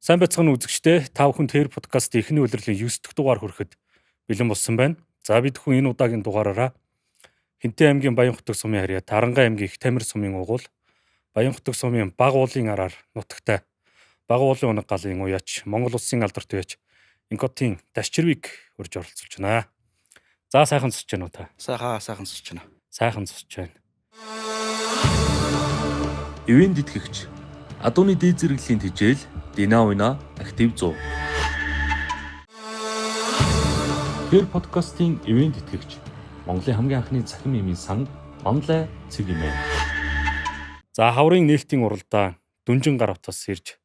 Сайн байцгаана үзэгчдээ. Та бүхэн тэр подкастын эхний улирлын 9 дахь дугаар хүрэхэд бэлэн болсон байна. За бид бүхэн энэ удаагийн дугаараараа Хинтээ аймгийн Баянхутаг сумын харьяа Тарангай аймгийн Их Тамир сумын угуул Баянхутаг сумын Бага уулын араар нутагтай Бага уулын унаг галын уяач Монгол улсын алдарт уяач Инкотын Дашчирвиг урьж оролцуулж байна. За сайхан сонсож байна уу та? Сайхан сонсож байна. Сайхан сонсож байна. Ивэн тэтгэгч Адууны дээд зэрэглэлийн тэжээл Дина уйна актив 100. Тэр подкастын ивэн тэтгэгч Монголын хамгийн анхны цахим эмийн сан Онлай цэг юм ээ. За хаврын нээлтийн уралдаан Дүнжин гар утас ирж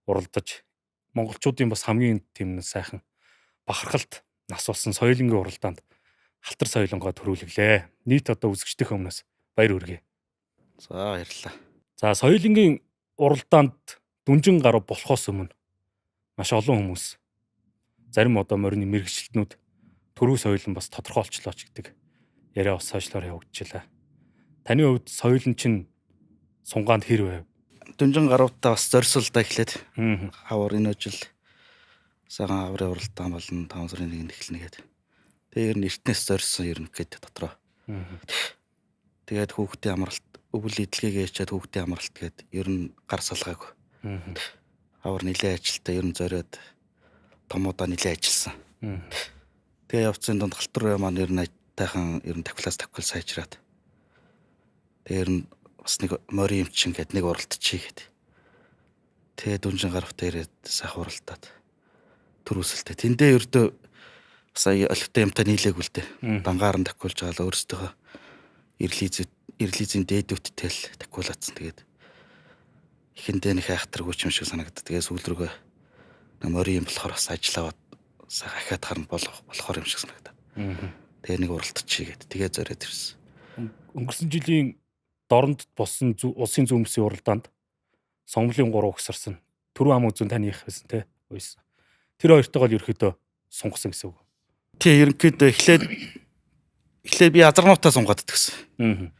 уралдаж монголчуудын бас хамгийн тийм сайхан бахархалт нас болсон соёлынгийн уралдаанд халтар соёлонгоо төрүүлглээ. Нийт одоо үзэгчдийн өмнөөс баяр хүргэе. За баярлалаа. За соёлынгийн уралдаанд Дүнжин гар болохоос өмнө маш олон хүмүүс зарим одоо морины мэрэгчлэтнүүд төрөө соёл нь бас тодорхойлчлоо ч гэдэг яриа бас сошиалоор явагдчихлаа. Таны хувьд соёл нь чинь сунгаанд хэр байв? Дүнжин гаруудаа бас зорьсолдоо эхлээд хавар энэ жил сайхан хаврын уралдаан болон 5 сарын 1-нд эхэлнэ гэдэг. Тэгээ ер нь эртнээс зорьсон ер нь гээд дотроо. Тэгээд хүүхдийн амралт өвөл идэлгээгээ ячаад хүүхдийн амралт гээд ер нь гар салгаагүй. Хавар нилээ ажилтаа ер нь зориод томуудаа нилээ ажилласан. Тэгээ явцын донд халтар маань ер нь тайхан ер нь тавхилаас сайжраад. Тэгээ ер нь бас нэг морин юмчин гээд нэг уралдчихъя гээд. Тэгээ Дүнжин гаравт ирээд сайхан уралдаад төрөөсөлтэй. Тэндээ ердөө бас олигтой юмтай нийлээгүй л дээ. Дангаар нь такуулж байгаа л өөрсдөө ирлизийн дээдүүттэй л такуулаадсан. Тэгээд ихэндээ нэг хайхтаргүй юм шиг санагдав. Тэгээ сүүл рүүгээ морин юм болохоор бас ажиллаад ахиад харна болохоор юм шиг санагдав. Тэгээ нэг уралдчихъя гээд. Тэгээ зориод ирсэн. Өнгөрсөн жилийн дорнд болсон улсын зүүмсийн уралдаанд Сонголийн 3 угсарсан. Түрүү ам үзэн таны их байсан те. Уйсан. Тэр хоёртойгоо ерөөхдөө сунгасан гэсэн үг. Тий, ерөнхийдөө эхлээд би азарнуудаа сунгаад тгсэн.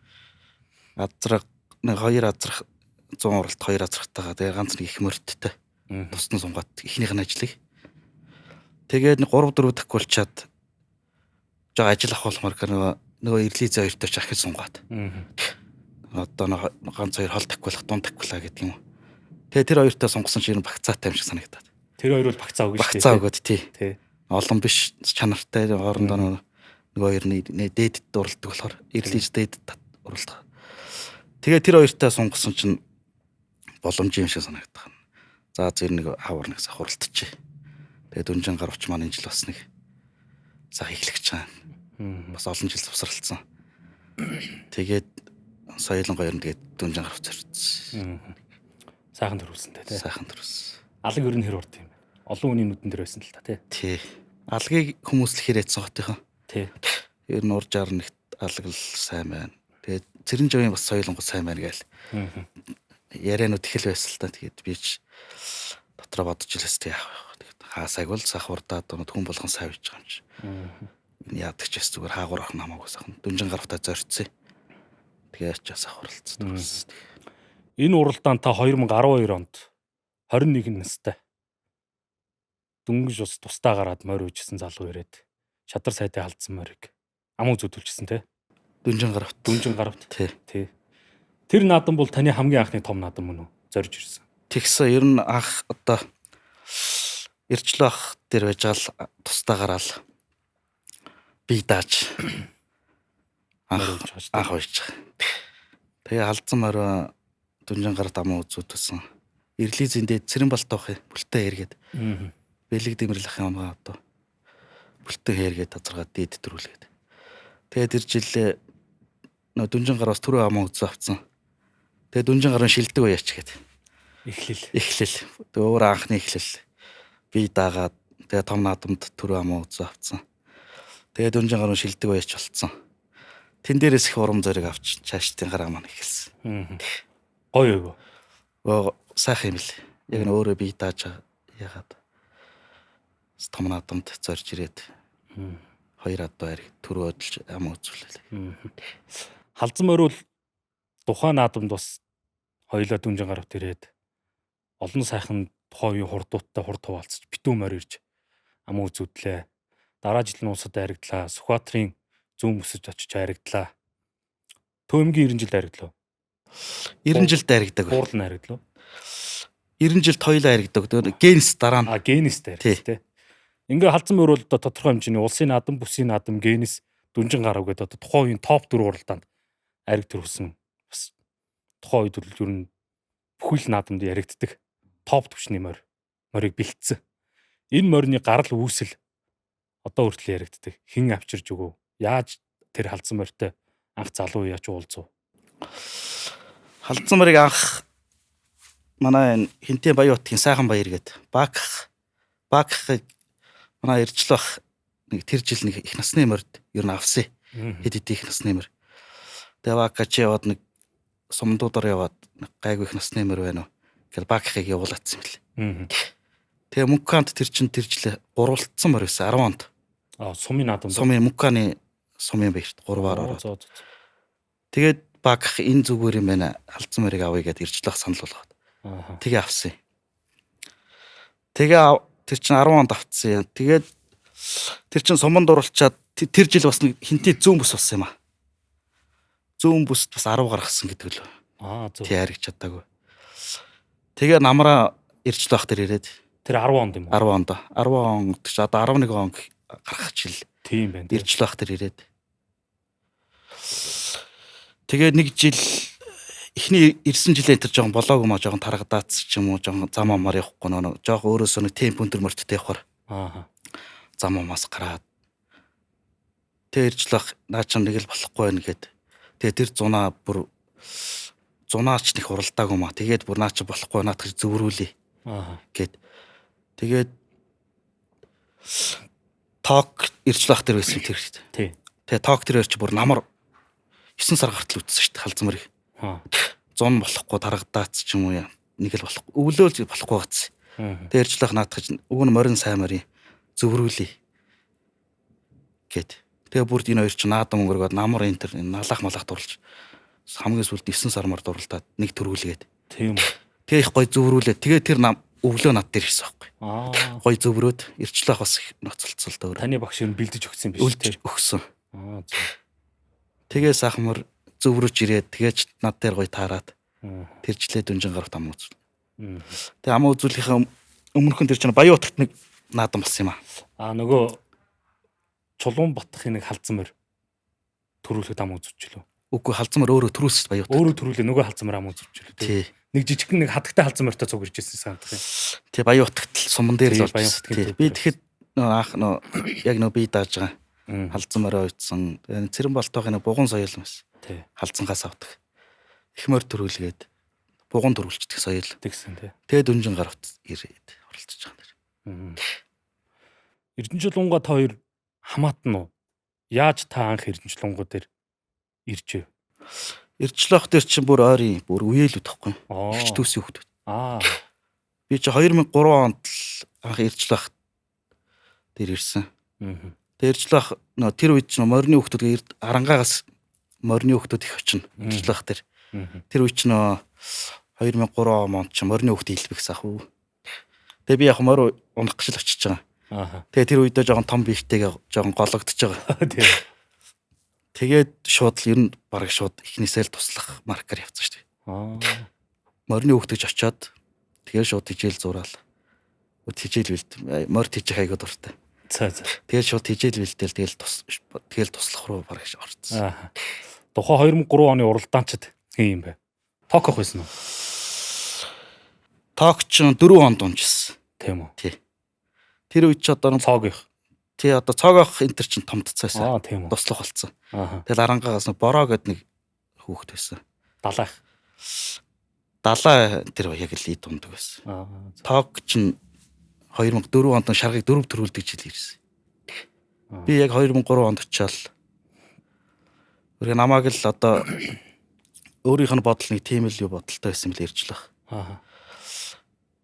Азраг нэг 2 азрах 100 уралт 2 азрахтайгаа тэгээ ганц нэг их мөрттэй. Тусдан сунгаад эхнийх нь ажлыг. Тэгээд 3 4 такуулчаад жоо ажил авахулмаар нөгөө ирлизээ хоёртой ч ахиж сунгаад. Одоо ганц 2 хол такуулах дунд такуулаа гэдэг юм. Тэгээ тэр хоёртой сунгасан чинь багцаатай юм шиг санагдаад. Тэр хоёр бол багцаа өгөөж тий. Багцаа өгөөд тий. Олон биш чанартай хоорондоо нөгөө хоёр дээдэд уралдаг болохоор ирлиз дээдэд уралдаг. Тэгээ тэр хоёртой сунгасан чинь боломж юм шиг санагдах. За зэр нэг хавар нэг сах уралдчихъя. Тэгээ Дүнжин гарвч маань энэ жил бас нэг сах эхлэх чаана. Бас олон жил завсралцсан. Тэгээд соёлон гоёрн тэгээд Дүнжин гарвч зорьсон. Сайхан төрүүлсэнтэй тий. Сайхан төрүүлсэн. Алаг ер нь хэр урд юм бэ? Олон хүний нүдэн дээр байсан л та тий. Тий. Алгийг хүмүүс л хэрэгцсэн хотынхан. Тий. Ер нь урж арнагт алаг л сайн байна. Тэгээд Цэрэнжавын бас соёлонгод сайн байна гээл. Яриануд их л байсан л та. Тэгээд би ч дотроо бодож илээс тий. Хаасайг бол сах урдаад хүн болгон сайн байж байгаа юм чи. Яадаг ч бас зүгээр хаагур ах намаагүй сайхан. Дүнжин гарвтаа зорьцсон. Тэгээ ч сах уралцсан. Энэ уралдаанд та 2012 онд 21 настай дөнгөж ус тустаа гараад морь үйжсэн залуу ирээд шадар сайдаа халдсан морийг ам үзүүлчихсэн те. Дүнжин гаравт. Тий. Тэр наадам бол таны хамгийн анхны том наадам мөн үү? Зорж ирсэн. Тэгсэн ер нь анх одоо ирчлээ ах дээр байж гал тустаа гараал би дааж анх ойж. Тэгээ халдсан морь Дүнжин гарт амаа үзүүлсэн. Ирлизийн дээд Цэрэнбалт авах бүлтээ хэргээд. Бэлэг дэмэрлэх юм аа одоо. Бүлтээ хэргээд тазаргаад дээд төрүүлээд. Тэгээд тэр жил Дүнжин гараас түрүү амаа үзүү авцсан. Тэгээд Дүнжин гарын шилдэг уяач гээд. Эхлэл. Өөр анхны эхлэл. Би даагаад тэгээд том наадамд түрүү амаа үзүү авцсан. Тэгээд Дүнжин гарын шилдэг уяач болцсон. Тэн дээрээс их урам зориг авч цаашдын гараа маань эхэлсэн. Гоё юу? Сайхан юм л. Яг нь өөрөө би дааж ягаад том наадамд зорж ирээд 2 адуу хариг түрүү өдөлж ам үзүүлээ. Халдсан морь бол тухайн наадамд бас хоёулаа Дүнжин гаравт ирээд олон сайхан тухайн үеийн хурдуудтай хурд хуваалцаж битүү морь ирж ам үзүүдлээ. Дараа жилийн улсад харигдлаа. Сүхбаатарын зүүн бүсэж очиж харигдлаа. Төөмгийн 90 жилд харигдлаа. 90 жилд харигдаг. Хуурал нь харигдлаа. 90 жилд хоёлаа харигдаг. Генс дараа нь. Генестэй харигдтэй. Ингээ халдсан морь бол одоо тодорхой хэмжээний улсын наадам, бүсийн наадам, генес дүнжин гарав гэдэг одоо тухайн үеийн топ 4 уралдаанд ариг төрүүлсэн. Бас тухайн үед ер нь бүхэл наадамд яригддаг топ түвшний морийг бэлтсэн. Энэ морины гарал үүсэл одоо хүртэл яригддаг. Хэн авчирж өгөө? Яаж тэр халдсан морьтой анх залуу яач уулзав? Халдсан морийг анх манай Хинтээ Баяутгийн сайхан баяр гээд Баакхыг манай иржил бах нэг тэр жил нэг их насны морьд ер нь авсан. Хэд их насны морь. Тэгээ Баакач яваад нэг сумдуудаар яваад гайгүй их насны морь байна уу гэж Баакхыг явуулаадсан юм лээ. Тэгээ Мукканд тэр чин тэр жил гурвалтсан морь байсан 10 онд. Сумын наадам. Сумын Мукканы сумын баярт 3-аар ороод. Тэгээд Баакх энэ зүгээр юм байна. Халдсан морийг авъя гэдээ иржил бах санал болгоод. Тэгээ авсан. Тэгээ тэр чин 10 онд авцсан. Тэгээд тэр чин суманд оруулчаад тэр жил бас нэг Хинтээ зүүн бүс болсон юм аа. Зүүн бүст бас 10 гаргасан гэдэг л. Зөв. Тий харигч чадаагүй. Тэгээ намраа иржил бах тэр ирээд. Тэр 10 онд юм уу? 10 онд. 10 он гэж одоо 11 он гарах жил. Тийм байна. Иржил бах тэр ирээд. Тэгээ нэг жил эхний ирсэн жилээ тэр жоохон болоогүй маа жоохон таргадац ч юм уу жоохон зам амаар явахгүй нөө жоохон өөрөөсөө нэг темп өндөр мөрттэй явахаар зам амаас гараад тэр иржил бах наа ч нэг л болохгүй байна гэд тэгээ тэр зунаач нэг уралдаагүй маа тэгээд бүр наа ч болохгүй наадах зөврүүлээ гэд тэгээд ток иржил бах тэр байсан тэр хэрэгтэй тий тэгээ ток тэр чи бүр намар 9 сар гартал үтсэн шүү дээ халдсан морийг 100 болохгүй таргадац ч юм уу нэг л болохгүй өвлөөл болохгүй гацсан. Тэгээ иржил бах наадах уг нь морин сайн морийн зөврүүлээ гэд. Тэгээ бүрд энэ хоёр ч наадам өнгөргөөд намар энэ налах малах дурлж хамгийн сүүлд 9 сар мар дурлаад нэг төрүүлгээд. Тийм үү. Тэгээ их гой зөврүүлээ. Тэгээ тэр өвлөө над дээр ирсэн байхгүй. Гой зөврөөд иржил бах бас ноцолцол дөөр. Таны багш юу бэлдэж өгсөн юм биш үү? Өгсөн. Зөв. Тэгээ сахмар зөврөж ирээд тэгээч над дээр гой таарад тэржлээ дүнжин гарах ам үзв. Тэгээ ам үзүүлэхээ өмнөхөн тэр чинь Баяутагт нэг наадам болсон юм аа. Нөгөө Чулуун Батхын нэг халдсан морь төрүүлэхэд ам үзвчлээ. Үгүй халдсан морь өөрөө төрүүлсэн Баяутагт. Өөрөө төрүүлээ нөгөө халдсан морь ам үзвчлээ. Тий. Нэг жижигхэн нэг хадагтай халдсан морьтой цуг ирж ирсэн санагдах юм. Тий Баяутагт л суман дээр л Баяутагт. би тэгэхэд анх яг би дааж байгаа халдсан морь ойцсон. Цэрэн болтойхын бугун соёл юм байсан. Тий. Халдсангаас авдаг. Их морь төрүүлгээд бугун төрүүлчихдэг соёл. Тэгсэн тий. Тэгээ дүнжин гаравт ирээд оролцож байгаа юм. Эрдэнэчлунгаа та хоёр хамаатан уу? Яаж та анх Эрдэнэчлунгуу дээр иржээ? Иржил бах дээр чинь бүр ойрын бүр үеэлүүд тахгүй. Игч төсөө хүмүүс. Би чи 2003 онд анх иржил бах дээр ирсэн. Тэр иржил бах тэр үед ч морины хүмүүс арангаагаас морины хүмүүс их очино. Иржил бах дээр. Тэр үед ч 2003 онд ч морины хүмүүс хэлбэгс ах уу. Тэгээ би яг морь унах гэж л очиж байгаа. Тэгээ тэр үедээ жоохон том биетэйгээ жоохон гологдож байгаа. Тэгээд шууд л ер нь бараг шууд ихнээсээ л туслах маркер явцсан шүү дээ. Морины хөвгтөж очиод тэгээд шууд хижээл зураал. Хижээл бэлд. Морь тийж хайгаа дуртай. Тэгээд шууд хижээл бэлдэл тэгэл туслах руу бараг орцсон. Тухайн 2003 оны уралдаанчид хэн юм бэ? Токох байсан уу? Токч 4 онд унжсэн. Тийм үү? Тий. Тэр үед ч одоо цоогийнх. Тий одоо цоогийнх энэ төр чинь томдцаасан. Тийм үү. Туслах болсон. Тэгэл арангаагаас бороо гэд нэг хүүхэд байсан. Далаа тэр яг л ид ундаг байсан. Ток чинь 2004 онд шаргыг 4 төрүүлдэг жил ирсэн. Би яг 2003 онд очиад өөрийн намайг л одоо өөрийнх нь бодол нэг тийм л юу бодолтой байсан мэл ирж лах.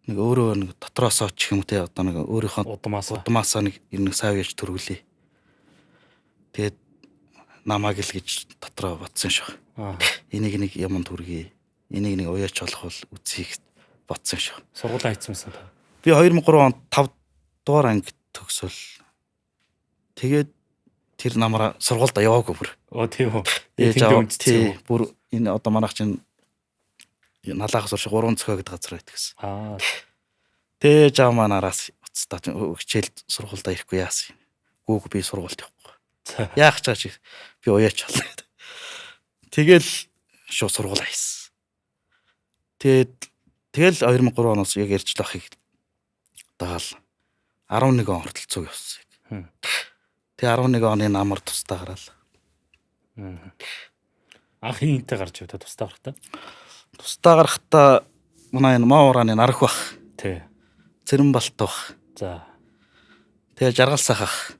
Нэг өөрөө нэг дотроосоо ч юм те одоо нэг өөрийнхөө удмаасаа нэг сав яаж төрүүлээ. Тэгээд намайг л гэж дотроо бодсон шүү. Энийг нэг юм төргий. Энийг нэг уяач болох бол үзье бодсон шүү. Сургуулаа хийцмсэн та. Би 2003 онд 5 дугаар анги төгсөөл. Тэгээд тэр намаараа сургуульд яваагүй бүр. Тийм үү. Ээж аваа тий бүр энэ одоо манайх чинь налаахаас урш 3 цохио гэдэг газар байдаг гэсэн. Тээж аваа манараас уцтаа хичээл сургуульд ирэхгүй яасан. Гүүг би сургуульд явахгүй. Яах ч гэж би уяач болно. Тэгэл шууд сургууль хайсан. Тэгэл 2003 оноос яг ярьж лахыг даал 11 он хүртэл цуг явсан. Тэгээ 11 оны намар тустаа гараал. Анх хинтээ гарч явдаа тустаа гарахтаа. Тустаа гарахтаа манай энэ Маураны нарах бах. Тий. Цэрэн балт бах. За. Тэгээ жаргал сахах.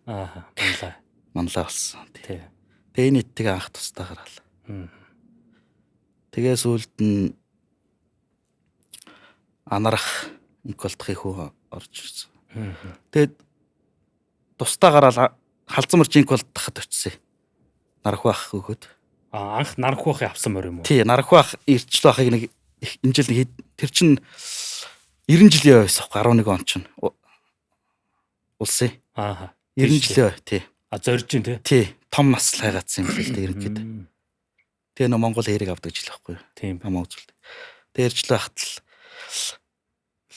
Манлаа болсон. Тий. Тэгээ энэ итгээ анх тустаа гараал. Тэгээ сүүлд нь анарах инколтхын хүү орж ирсэн. Тэгээд тустаа гараал халзан мөрч инколтхад очив. Нарах бах өгөөд. Анх нарах бахыг авсан мөр юм уу? Тий, нарах бах ирчлээ бахыг нэг энэ жил нэг тэр чин 90 жилийн байсан байхгүй 11 он чинь. Улсын. 90 жилийн тий. Зорж ин тий. Тий, том нас хайгаадсан юм л дээ ерөнхийдөө. Тэгээ нөө Монгол хэрэг авдаг жил байхгүй юу? Тийм. Хамаа үзүүлдэг. Тэгээ ирчлээ хатал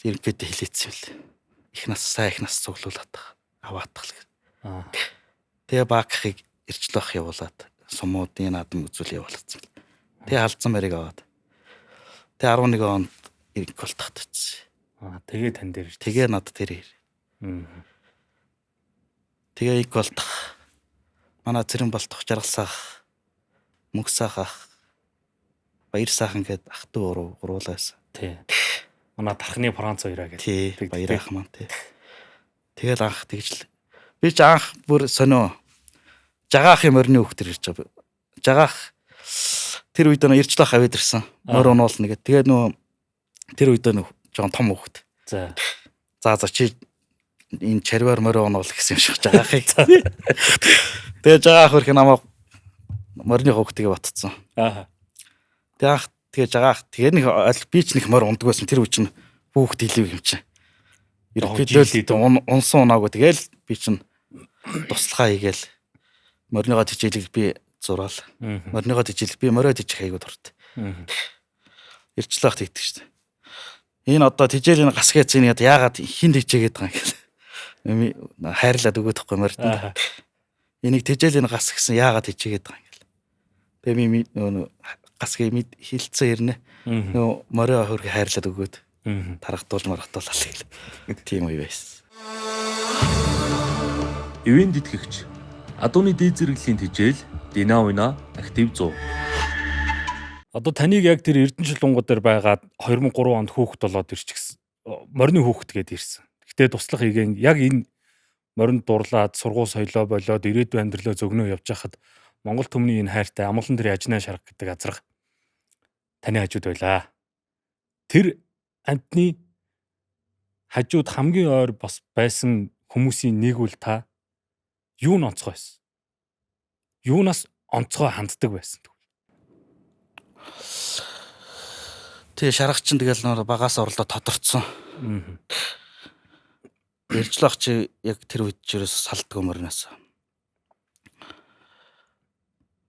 ерөнхийдөө хилээцсэн юм л. Их нас сайн их нас цуглуулад аваатгал. Тэгээ баакхыг ирчлээ бах явуулаад сумуудын наадам үзүүл явуулсан. Тэгээ халдсан барыг аваад. Тэгээ 11 онд инколтхад очив. Тэгээ тань дээр. Тэгээ над тэр. Тэгээ инколтх. Манай цэрэн болтох жаргалсаах, мөксаах, баяр саахан гээд ах トゥ гуруулаас. Тий. Манай тархны Франц хоёраа гэдэг. Тий, баяр ах маань тий. Тэгэл анх тэгж л би ч анх бүр сонио жагаахын морины хөвгтөр ирж байгаа. Жагаах тэр үед нөө ирчлэх аваад ирсэн. Морь унаална гэдэг. Тэгээд нөө тэр үед нөө жоон том хөвгт. За чи энэ чарвар морь унаал гэсэн юм шиг жагаахыг. Тэгээд жагаах хөрх намайг морины хөвгтгийг батцсан. Тэгээд анх тэгээд жагаах тэгээд нэг би ч нэг морь ундаг байсан. Тэр үе чинь хүүхд илэв юм чинь. Ерөнхийдөө унсан унаагүй тэгэл би чинь туслахаа хийгээл морьныгоо тижээлийг би зураал. Морьныгоо тижээлийг би морио тижих айгуу дурт. Ирчлэх тэгдэг шүү дээ. Энэ одоо тижээлийн гас гэцэн яагаад хин тижээгээд байгаа юм гэл. Хайрлаад өгөөд тахгүй морьд. Энийг тижээлийн гас гэсэн яагаад тижээгээд байгаа юм гэл. Тэгээ би нөө гасгийн хилцэн ирнэ. Нөө морио хөргө хайрлаад өгөөд тарахтуулж мархтуулаад гэл. Тийм үе байсан. Ивэн тэтгэгч Адууны дээд зэрэглэлийн тижээл Динавина актив 100. Одоо таныг яг тэр Эрдэнэчил дунгууд дээр байгаад 2003 онд хүүхэд болоод ирчихсэн. Морины хүүхэд гээд ирсэн. Гэтэ туслах хийгэн яг энэ моринд дурлаад сургууль соёлоо болоод ирээдүйн амьдралаа зөгнөө явж хахад Монгол төмний энэ хайртай амгалан тэр яжнаа шарга гэдэг азраг таны хажууд байлаа. Тэр амтны хажууд хамгийн ойр бас байсан хүмүүсийн нэг үл та юу н онцгой байсан? Юунаас онцгой ханддаг байсан? Тэгээ шаргач чинь тэгэл нөр багаас орлоо тодорцсон. Иржлэх чи яг тэр үед ч ерөөс салдгүй мөрнөөс.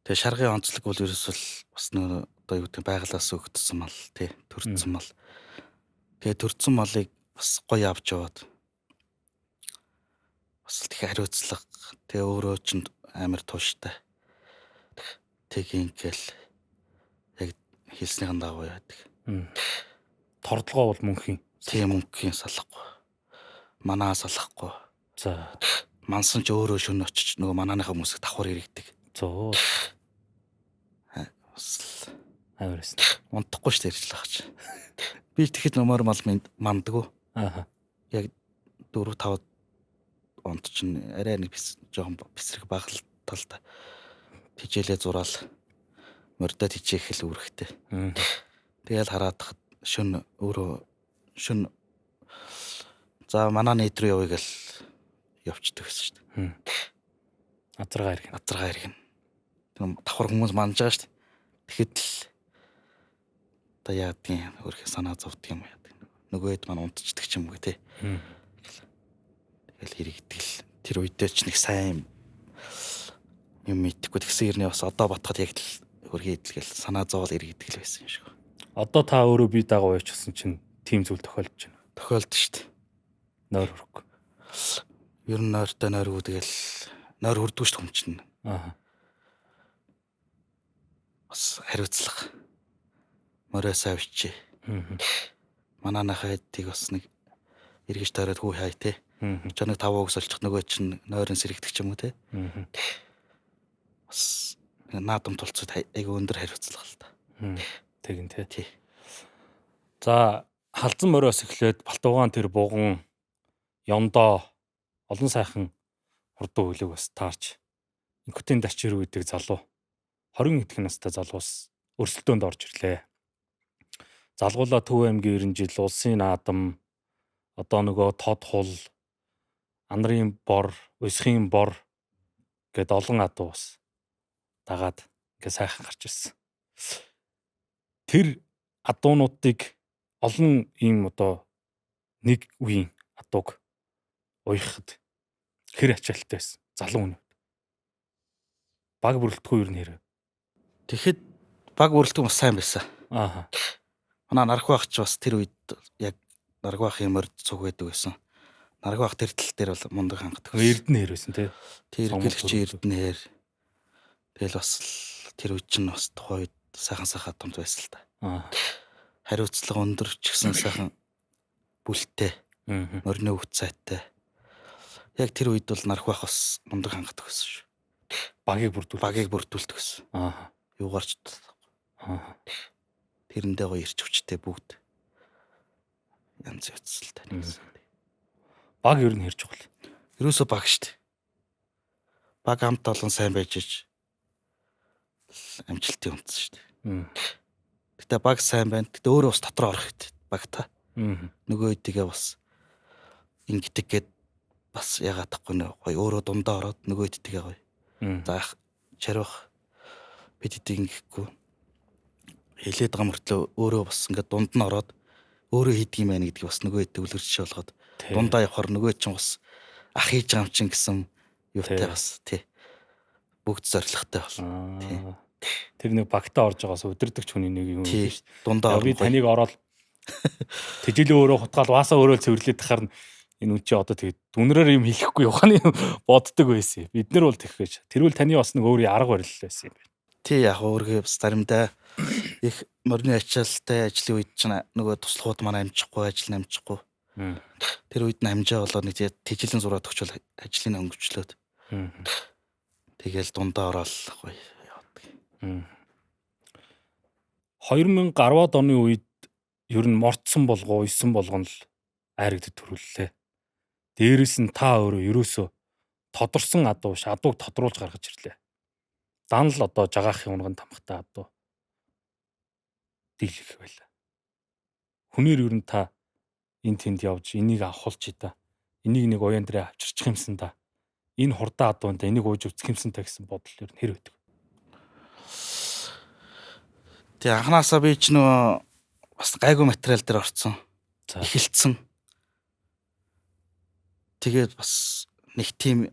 Тэгээ шаргын онцлог бол ерөөс л бас нөр одоо юу гэдэг байгалаас өгдсөн мал тий төрсөн мал. Тэгээ төрсөн малыг бас гоё авч яваад бас л их хариуцлага тэгээ өөрөө ч амар тууштай. Тэг ингээл яг хэлснийхэн дагуу яадаг. Тордлогоо бол мөнхийн. Тийм мөнхийн салахгүй. Манаа салахгүй. За мансан ч өөрөө шөнө очиж нөгөө манааныхаа хүмүүсийг давхар иргэдэг. зөө авирс. Унтахгүй ш тэржлэх гэж. Би тэгэхэд нөмөр мал мандаггүй. Яг 4-5 онд чинь арай нэг жоохон бисрэг багталталтай. Тижээлээ зураал мордод тижээх хэл үүрэгтэй. Тэгэл хараад шөн өөрөө шөн за манай нийт рүү явъя гэл явчихдаг гэсэн шүү дээ. Азаргаа иргэн. Тэр давхар хүмүүс манж байгаа шүү дээ. Тэгэхэд л одоо яадгийн өөрхий санаа зовдөг юм яадаг. нөгөөд маань унтчихдаг ч юм уу тий. Тэгэл хэрэгдэл тэр үедээ ч нэг сайн юм мэдхгүй тэгсэн хэрнээ бас одоо батхад яг л хөргийдэл гэл санаа зовол иргэдэг л байсан юм шиг. Одоо та өөрөө бие дагуу явчихсан чинь тийм зүйл тохиолдож байна. Тохиолдсон шүү дээ. Нойр хөрөхгүй. Ер нь нойртой нойр үдгээл нойр хүрдгүй шүү дээ хүм чинь. Бас хариуцлага. Моройсаа авчи. Мананахайдыг бас нэг эргэж тойроод хүү хай те. Ч нэг 5 өгс олчих нөгөө чинь нойрон сэрэгдэг ч юм уу те. Бас наадам тулцууд айгүй өндөр хариуцлага л та. Тэгин тий. За халзан моройс эхлээд Балтуугаан тэр буган Ёндоо олон сайхан хурдан хөлөг бас таарч инкутийн дачир үйдэг залуу 20 эдэх настай залуус өрсөлдөөнд орж ирлээ. Залгуулаа Төв аймгийн 90 жил улсын наадам одоо нөгөө тод хул анарын бор, өсхийн бор гэд олон адуу бас дагаад ингээ сайхан гарч ирсэн. Тэр адуунуудыг олон ийм одоо нэг үеийн адууг уяхад хэр ачаалттай байсан залуу хүн. Баг бүрэлдэхүүн юу нэрэ. Тэгэхэд баг бүрэлдэхүүн бас сайн байсан. Манай Нархбаах ч бас тэр үед яг Нархбаахын морд цуг байдаг байсан. Нархбаах тэр тал дээр бол мундаг хангадаг. Эрдэнэ хэр байсан тий. Тэр гэлэгч эрдэнэ хэр. Тэгэл бас тэр үед чинь бас тухайн үед сайхан томд байсан л та. Хариуцлага өндөр ч гэсэн сайхан бүлтэй. Морины үт цайтай. Яг тэр үед бол Нархбаах бас мундаг хангадаг байсан шүү. Багийг бүрдүүлдэг гэсэн. Юугаарч. Тэрэндээ гоё ирч хүчтэй бүгд. Янз янз л тань. Баг ер нь хэрж чухал. Ерөөсөө баг штт. Баг хамт олон сайн байж иж амжилтын үндэс штт. Гэтэ баг сайн байна. Гэтэ өөрөө бас дотроо орох хэрэгтэй. Баг та. Нөгөө хэдийгээ бас ингэдэг гээд бас ягаад тахгүй нэ гоё өөрөө дундаа ороод нөгөө хэдийгээ гоё. Заах чарвах бид хэдий ингэхгүй хэлээд байгаа мөртлөө өөрөө бас ингээд дунд нь ороод өөрөө хийдэг юм байна гэдгийг бас нөгөө хэдий үлгэрч болгоод дундаа явахаар нөгөө чинь бас ах хийж байгаа юм чинь гэсэн юутай бас тий бүгд зоригтой бол тий тэр нэг багтаа орж байгаас өдөрдөгч хүний нэг юм шүү дээ дундаа би таныг ороод тэжээлийн өөрөө хутгаал ваасаа өөрөө цэвэрлээд тахаар энэ үн чи одоо тэгээд дүнрээр юм хийхгүй явахны боддог байсан. Бид нар бол тэгхэж. Тэрвэл таны бас нэг өөрийн арга барил байсан юм байна. Тий яг өөргөө бас заримдаа их морины ачаалттай ажлын үед ч нөгөө туслахууд маань амжихгүй ажил намжихгүй. Тэр үед намжаа болоод нэг тэжээлийн зураад өгчвөл ажлыг өнгөвчлөөд. Тэгэл дундаа ороод гоё явдаг. 2010-ад оны үед ер нь морцсон болгоо, исэн болгоно л айрагдд төрүүллээ. Дээрээс нь та өөрөө ерөөсөө тодорсон адуу ш адууг тодруулж гаргаж ирлээ. Дан л одоо жагаахын унган тамхтай адуу дийлэх байлаа. Хүнээр ер нь та энэ тэнд явж энийг авахулж ида. Энийг нэг уян дээр авчирчих юмсан да. Энэ хурдан адуунд энийг ууж үзэх юмсан та гэсэн бодол ер нь хэр байдаг. Тэг анханасаа би ч нөө бас гайгүй материал дээр орцсон. Эхэлсэн. Тэгээд бас нэг тийм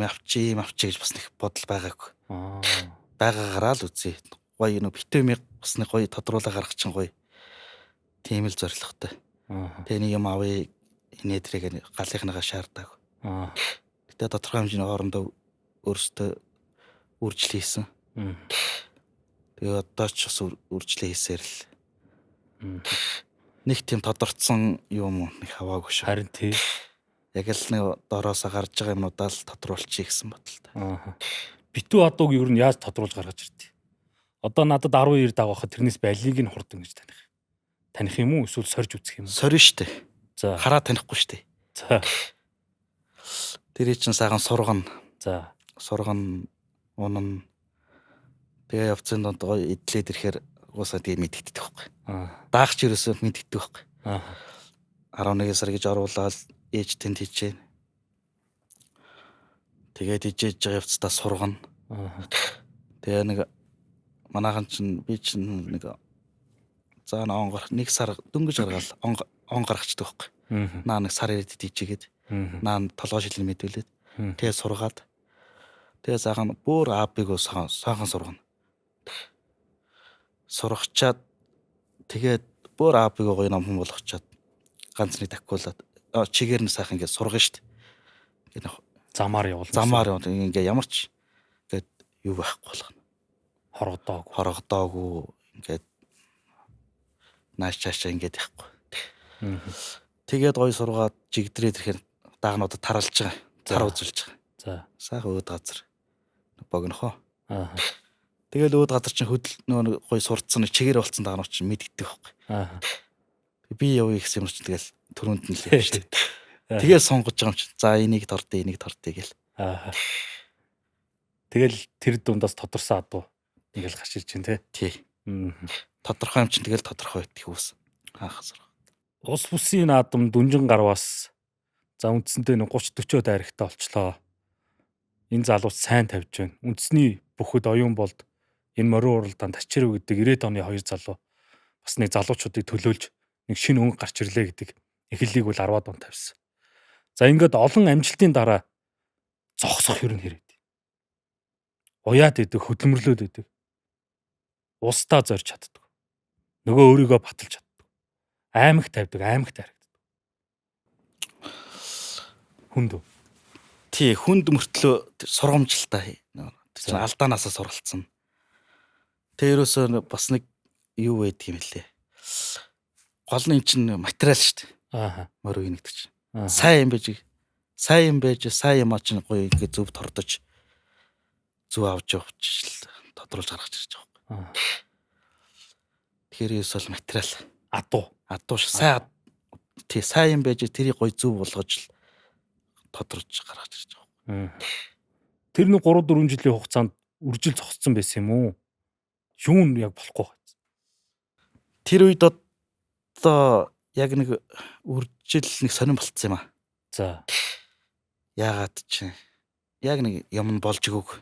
авчи гэж бас нэг бодол байгаагүй. Байгаагаараа л үзье. Гоё нөө битэмиг бас нэг гоё тодруулаа гаргах чинь гоё. Тийм л зоригтой. Тэгээ нэг юм авъя инээдрийг галынхныгаа шаарддаг. Гэтэ тодорхой хэмжээний хоорондоо өөрсдөө үржил хийсэн. Тэгээ одоо ч бас үржлээ хийсээр л. Нэг тийм тодорцсон юм нэг хаваагүй шүү. Харин тий. Яг л нэг доороосоо гарч байгаа юмудаа л тодруулчих гэсэн бодолтой. Битүү адууг ер нь яаж тодруулж гаргаж ирдээ? Одоо надад 12 дагахад тэрнээс байлиг нь хурдан гэж таних. Таних юм уу эсвэл сорж үзэх юм уу? Сорно штэ. За. Хараа танихгүй штэ. За. Тэр чинь сайхан сургана. За. Сургана унана. Тэгээ явцын донд гоё идлээд ирэхээр уусаа тэгээ мэдэгддэг байхгүй. Даах ч ерөөсөө мэдэгддэг байхгүй. 11 сар гэж оруулаад ээж тэнд хийжээ. Тэгээд ижээж байгаа явцдаа сургана. Тэгээ нэг манайхан чинь би чинь нэг За нэг сар дөнгөж гаргаал он гаргачдаг байхгүй. Наа нэг сар ирээд дижигээд наа толгой шилэн мэдүүлээд тэгээ сургаад тэгээ заахан бүр аабыг сайхан сургана. Сургачаад тэгээд бүр аабыг гоё номхон болгочоод ганц нэг такуулаад чигээр нь сайхан ингээд сургана шүү дээ. Ингээд замаар явуул. Ингээд ямар ч ингээд юу байхгүй болгоно. Хорогдоогүй ингээд нааш чаашаа ингээд яахгүй. Тэгээд гоё сургаад жигдрээд ирэхээр даагнуудад таралж байгаа. Тар үзүүлж байгаа. За. Сайхан өөд газар богинохоо. Тэгэл өөд газар чинь хөдөл гоё сурцсан чигээр болцсон даагнууд чинь мэддэг байхгүй. Би явъя гэсэн юм чинь тэгэл төрөнд нь л явж шүү дээ. Тэгэл сонгож байгаа юм чинь. За энийг тордё гэл. Тэгэл тэр дундаас тодорсон адуу ингээл гашиж чинь тий. Тодорхой юм чинь тэгэл тодорхой байдаг үс. Ус бүсийн наадам дүнжин гарваас за үндсэндээ 30-40 дайрагтай болчлоо. Энэ залуус сайн тавьж байна. Үндэсний бүхэд оюун болд энэ морин уралдаанд Тачиров гэдэг 90-ад оны 2 залуу бас нэг залуучуудыг төлөөлж нэг шинэ өнгө гарч ирлээ гэдэг эхлэлийг бол 10-ад он тавьсан. За ингээд олон амжилтын дараа зогсох юм хэрэг. Уяад идэг, хөдөлмөрлөөд идэг. Устаа зорж чаддаг. Нөгөө өөрийгөө баталж чаддаг. Аймаг тавьдаг, аймагт харагддаг. Хүнд. Тий, хүнд мөртлөө сургамжлалтай. Тэр алдаанаасаа суралцсан. Тэр ерөөсөө бас нэг юу байдаг юм лээ. Гол нь чинь материал шүү дээ. Мөрөө нэгдэг чинь. Сайн юм байж, сайн юм чинь гоё ингээд зөв тордож зүг авч явчих тодруулж гаргаж ирж байгаа юм. Тэгэхээр ерөөсөө материал адуу сайн тий сайн юм байж тэрийг гоё зөв болгож тодорч гаргаж ирж байгаа. Тэр нэг 3-4 жилийн хугацаанд үржил зогссон байсан юм уу? Юу нь яг болохгүй байсан. Тэр үед одоо яг нэг үржил нэг сонирн болцсон юм аа. За. Яагаад чи яг нэг юм болж өгөөг.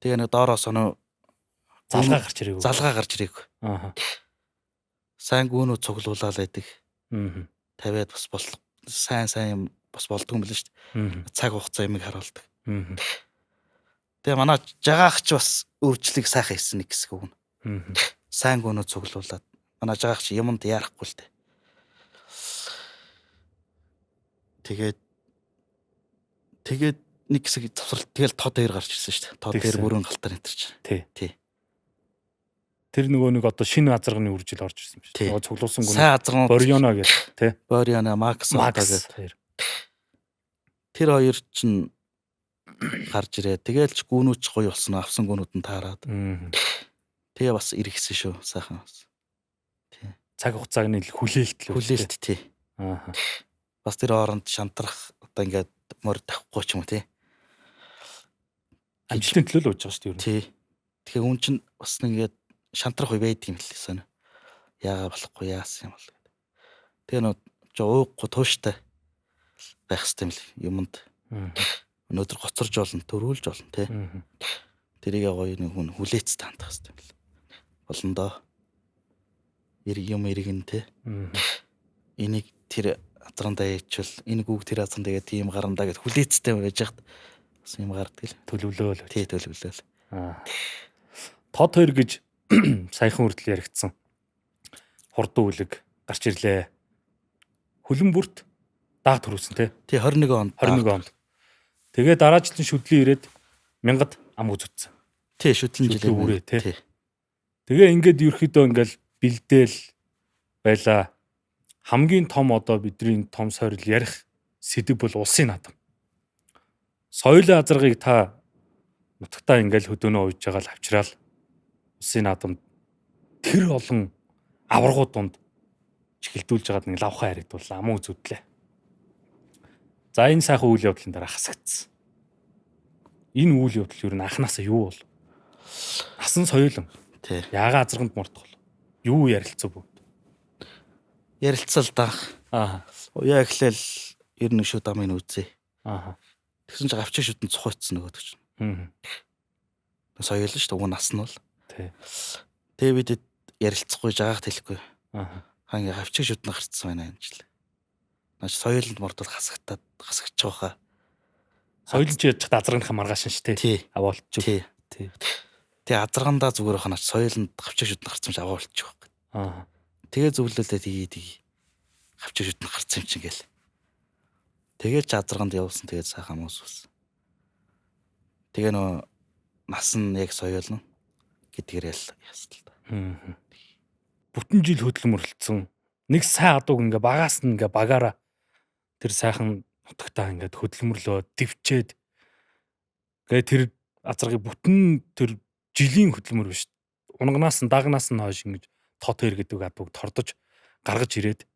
Тэгээ нэг доороос оноо залгаа гарч ирээгүй. Сайн гүнүүд цуглуулаад байдаг. Тавиад бас болох сайн юм бас болдгүй юм л шүү дээ. Цаг хугацаа юмыг харуулдаг. Тэгээ манай жагаач бас өөрчлөлийг сайхан хийсэн нэг хэсэг өгнө. Сайн гүнүүд цуглуулад манай жагаач юмд яарахгүй л дээ. Тэгээд нэг хэсэг завсралт тэгэл тод дээр гарч ирсэн шүү дээ. Тод дээр бүрэн галтар энтерч. Тий. Тэр нөгөө нэг одоо шинэ азарганы үржил орж ирсэн юм шиг. Нөгөө цуглуулсан гүн. Сайн азарган Борионо гэх тий. Борионо, Макс гэдэг. Тэр хоёр чинь гарч ирээ. Тэгээл ч гүнүүд ч гоё болсон. Авсан гүнүүд нь таарад. Тэгээ бас иргэсэн шүү. Сайхан бас. Тий. Цаг хугацааг нь хүлээлт тий. Бас тэр хооронд шантрах одоо ингээд мөр тавихгүй ч юм уу тий. Амжилтын төлөө л ууж байгаа шүү дээ. Тий. Тэгэхээр үн чинь бас ингээд шантрах үе байдаг юм лээ сонио. Яагаад болохгүй яасан юм бол. Тэгээ нөө ууггүй тууштай байх хэрэгтэй юм л юмд. Өнөөдөр гоцорж болно, төрүүлж болно тий. Тэрийг гоё нэг хүн хүлээц таандах хэрэгтэй юм л. Болондоо иргэн тий. Энийг тэр азрандаа ичвэл энэ гүг тэр азрандаа тэгээ тийм гарандаа гэд хүлээцтэй байж хат бас юм гардаг л. Төлөвлөөл. Тий, төлөвлөөл. Тод 2 гэж саяхан хүртэл яригдсан. Хурдан үлэг гарч ирлээ. Хөлөн бүрт дааг төрүүлсэн тий. Тий 21 онд. Тэгээ дараа жилийн шүдлийн ирээд 1000-д ам үзүүлсэн. Тий шүдлийн жилийн үрээ тий. Тэгээ ингээд ерөөхдөө ингээл бэлдээл байла. Хамгийн том одоо бидний том сойрол ярих сэдв бол улсын наадам. Соёлын азаргыг та нутагтаа ингээл хөдөөнөө уйж байгаа л авчраал. Улсын наадам тэр олон аваргууд донд чихэлдүүлж байгаад нэг лавхаа харагдвал амуу зүтлээ. За энэ сайхан үйл явдлын дараа хасагдсан. Энэ үйл явдал юу н анханасаа юу бол? Насан соёлон. Тий. Яагаад азарганд мортох вэ? Юу ярилцсан бүгд? Ярилцал даах. Уяа эхлээл 91 шүд амын үзье. Тэгсэн чинь авчин шүдэнд цухойцсон нөгөөд чинь. Соёл шүү дээ уг нас нь бол. Тий. Тэгээ бид ярилцахгүй жаагаад хэлэхгүй. Аа. Ингээ хавчиг шүднэ гарцсан байна энэ жил. Наач соёлд мордол хасагч байгаа. Соёлын ч яж азрагынхаа маргааш нь шүү Тий. дээ. Аваа болчих. Тий. Тий. Тэгээ азаргандаа зүгээр ханаач соёлд хавчиг шүднэ гарцсан ч аваа болчих واخ. Аа. Тэгээ зөвлөлөө тгий. Хавчиг шүднэ гарцсан юм чинь гээл. Тэгээд ч азарганд явуулсан тэгээд сайхан мус ус. Тэгээ нөө нас нь яг соёолно гэдгээр ястал та. Бүтэн жил хөдөлмөрлөлдсөн. Нэг сайн адууг ингээ багаас нь ингээ багаараа тэр сайхан нутагтаа ингээд хөдөлмөрлөө төвчээд гээ тэр азаргыг бүтэн тэр жилийн хөдөлмөр биш. Унгнаас нь дагнаас нь хойш ингэж тот хэр гэдэг адууг тордож гаргаж ирээд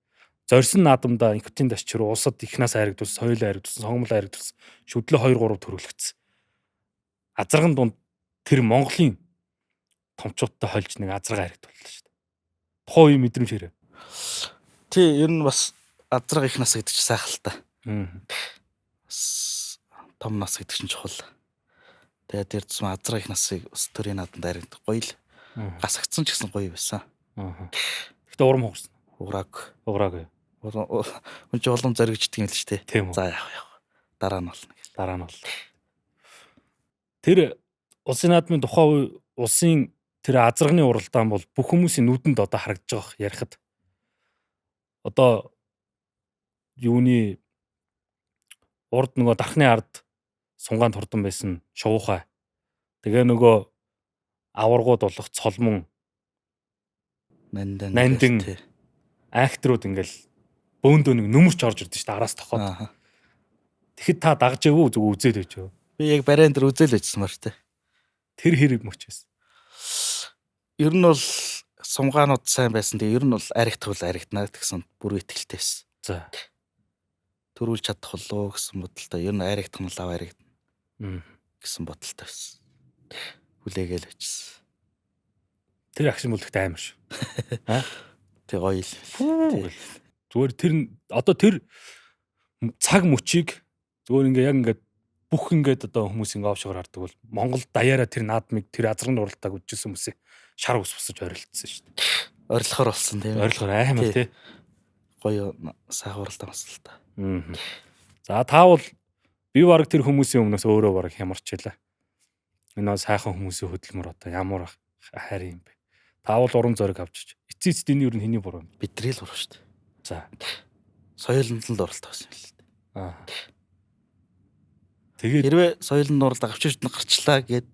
зорьсон наадамдаа инкутийн дашч руу улсад ихнаас хайрагдуулсан, соёлоо хайрагдуулсан, сонгомлоо хайрагдуулсан шүдлээ 2 3 төрүүлэгдсэн. Азарган дунд тэр Монголын томчуудтай хольж нэг азарга хайрагдууллаа шүү дээ. Тухайн үеийн мэдрэмж хэрэг. Тий, ер нь бас азраг их нас гэдэг чинь сайхан л та. Бас том нас гэдэг чинь чухал. Тэгээд тэр зам азраг их насыг ус төрийн нааданд харагдах гоё л. Гасагдсан ч гэсэн гоё байсан. Гэтэ урам хугарсан. Уграаг. Хүн ч улам зоригждаг юм л шүү дээ. Тийм үү. За яах. Дараа нь болно гэл. Дараа нь бол. Тэр улсын наадмын тухайн үе улсын тэр азарганы уралдаан бол бүх хүмүүсийн нүдэнд одоо харагдаж байгаа ярихад. Одоо юуны урд нөгөө дархны ард сунгаан турдан байсан шувуухай. Тэгээ нөгөө аваргууд болох цолмон нандин акторууд ингээл бөөндөө нэг нүмерч орж ирдэ шүү дээ араас тохоод. Тэгэхэд та дагж явуу зүг үзэл байж юу? Би яг барайн дээр үзэл байжсан мар те. Тэр хэрэг мөч байсан. Ер нь бол сунгаанууд сайн байсан. Тэгээ ер нь бол аригтвал аригтнаа гэсэн бүр итгэлтэй байсан. За. Төрүүлж чадах болоо гэсэн бодолтой. Ер нь аригтах нь лав аригтна гэсэн бодолтой байсан. Хүлээгээл очсон. Тэр агшин бүлэгт амар шүү. Аа? Тэг гоё л. Зүгээр тэр одоо тэр цаг мөчийг зүгээр ингээ яг ингээд бүх ингээд одоо хүмүүс ингээ авшгаар хардаг бол Монгол даяараа тэр наадмыг тэр азрын уралдааг үжижсэн хүмүүсээ шар ус босож орилдсон шүү дээ. Орилохоор болсон тийм. Орилохоор аймаа тий. Гоё сайхан уралдаан болсон л та. За таавал би баг тэр хүмүүсийн өмнөөс өөрөө баг хямарчлаа. Энэ сайхан хүмүүсийн хөдөлмөр одоо ямар хайр юм бэ? Таавал уран зориг авчиж. Эцсийн эцдийн юу хиний буруу юм? Бидний л буруу шүү дээ. За. Соёлд л оролт байсан юм л дээ. Аа. Тэгээд хэрвээ соёлд оролт авчиж гарчлаа гэд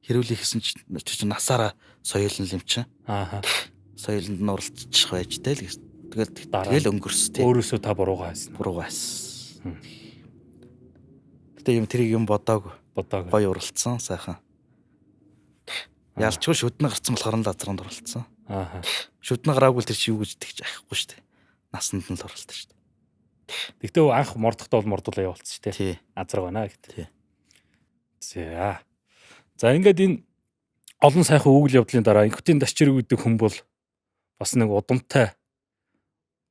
хэрүүлэх гэсэн чинь насаараа соёл нь юм чинь. Аа. Соёлд нь оролцчих байж тэл гэж. Тэгэл өнгөрс тий. Өөрөөсөө та буруугаа хайсан. Гэтэ юм тэрийг юм бодоагүй. Гоё уралцсан сайхан. Ялчгүй шүднэ гарцсан болохоор л азранд оролцсон. Аа. Шүднэ гараагүй тэр чи юу гэж тэгж айхгүй шүү дээ. Насанд нь л оролцсон шүү дээ. Тэгтээ анх мордохдоо бол мордуулаа явуулсан шүү дээ. Тий. Азраг байна гэдэг. Тий. За ингээд энэ олон сайхан үйл явдлын дараа инкутийн дашчирэг гэдэг хүн бол бас нэг удамтай.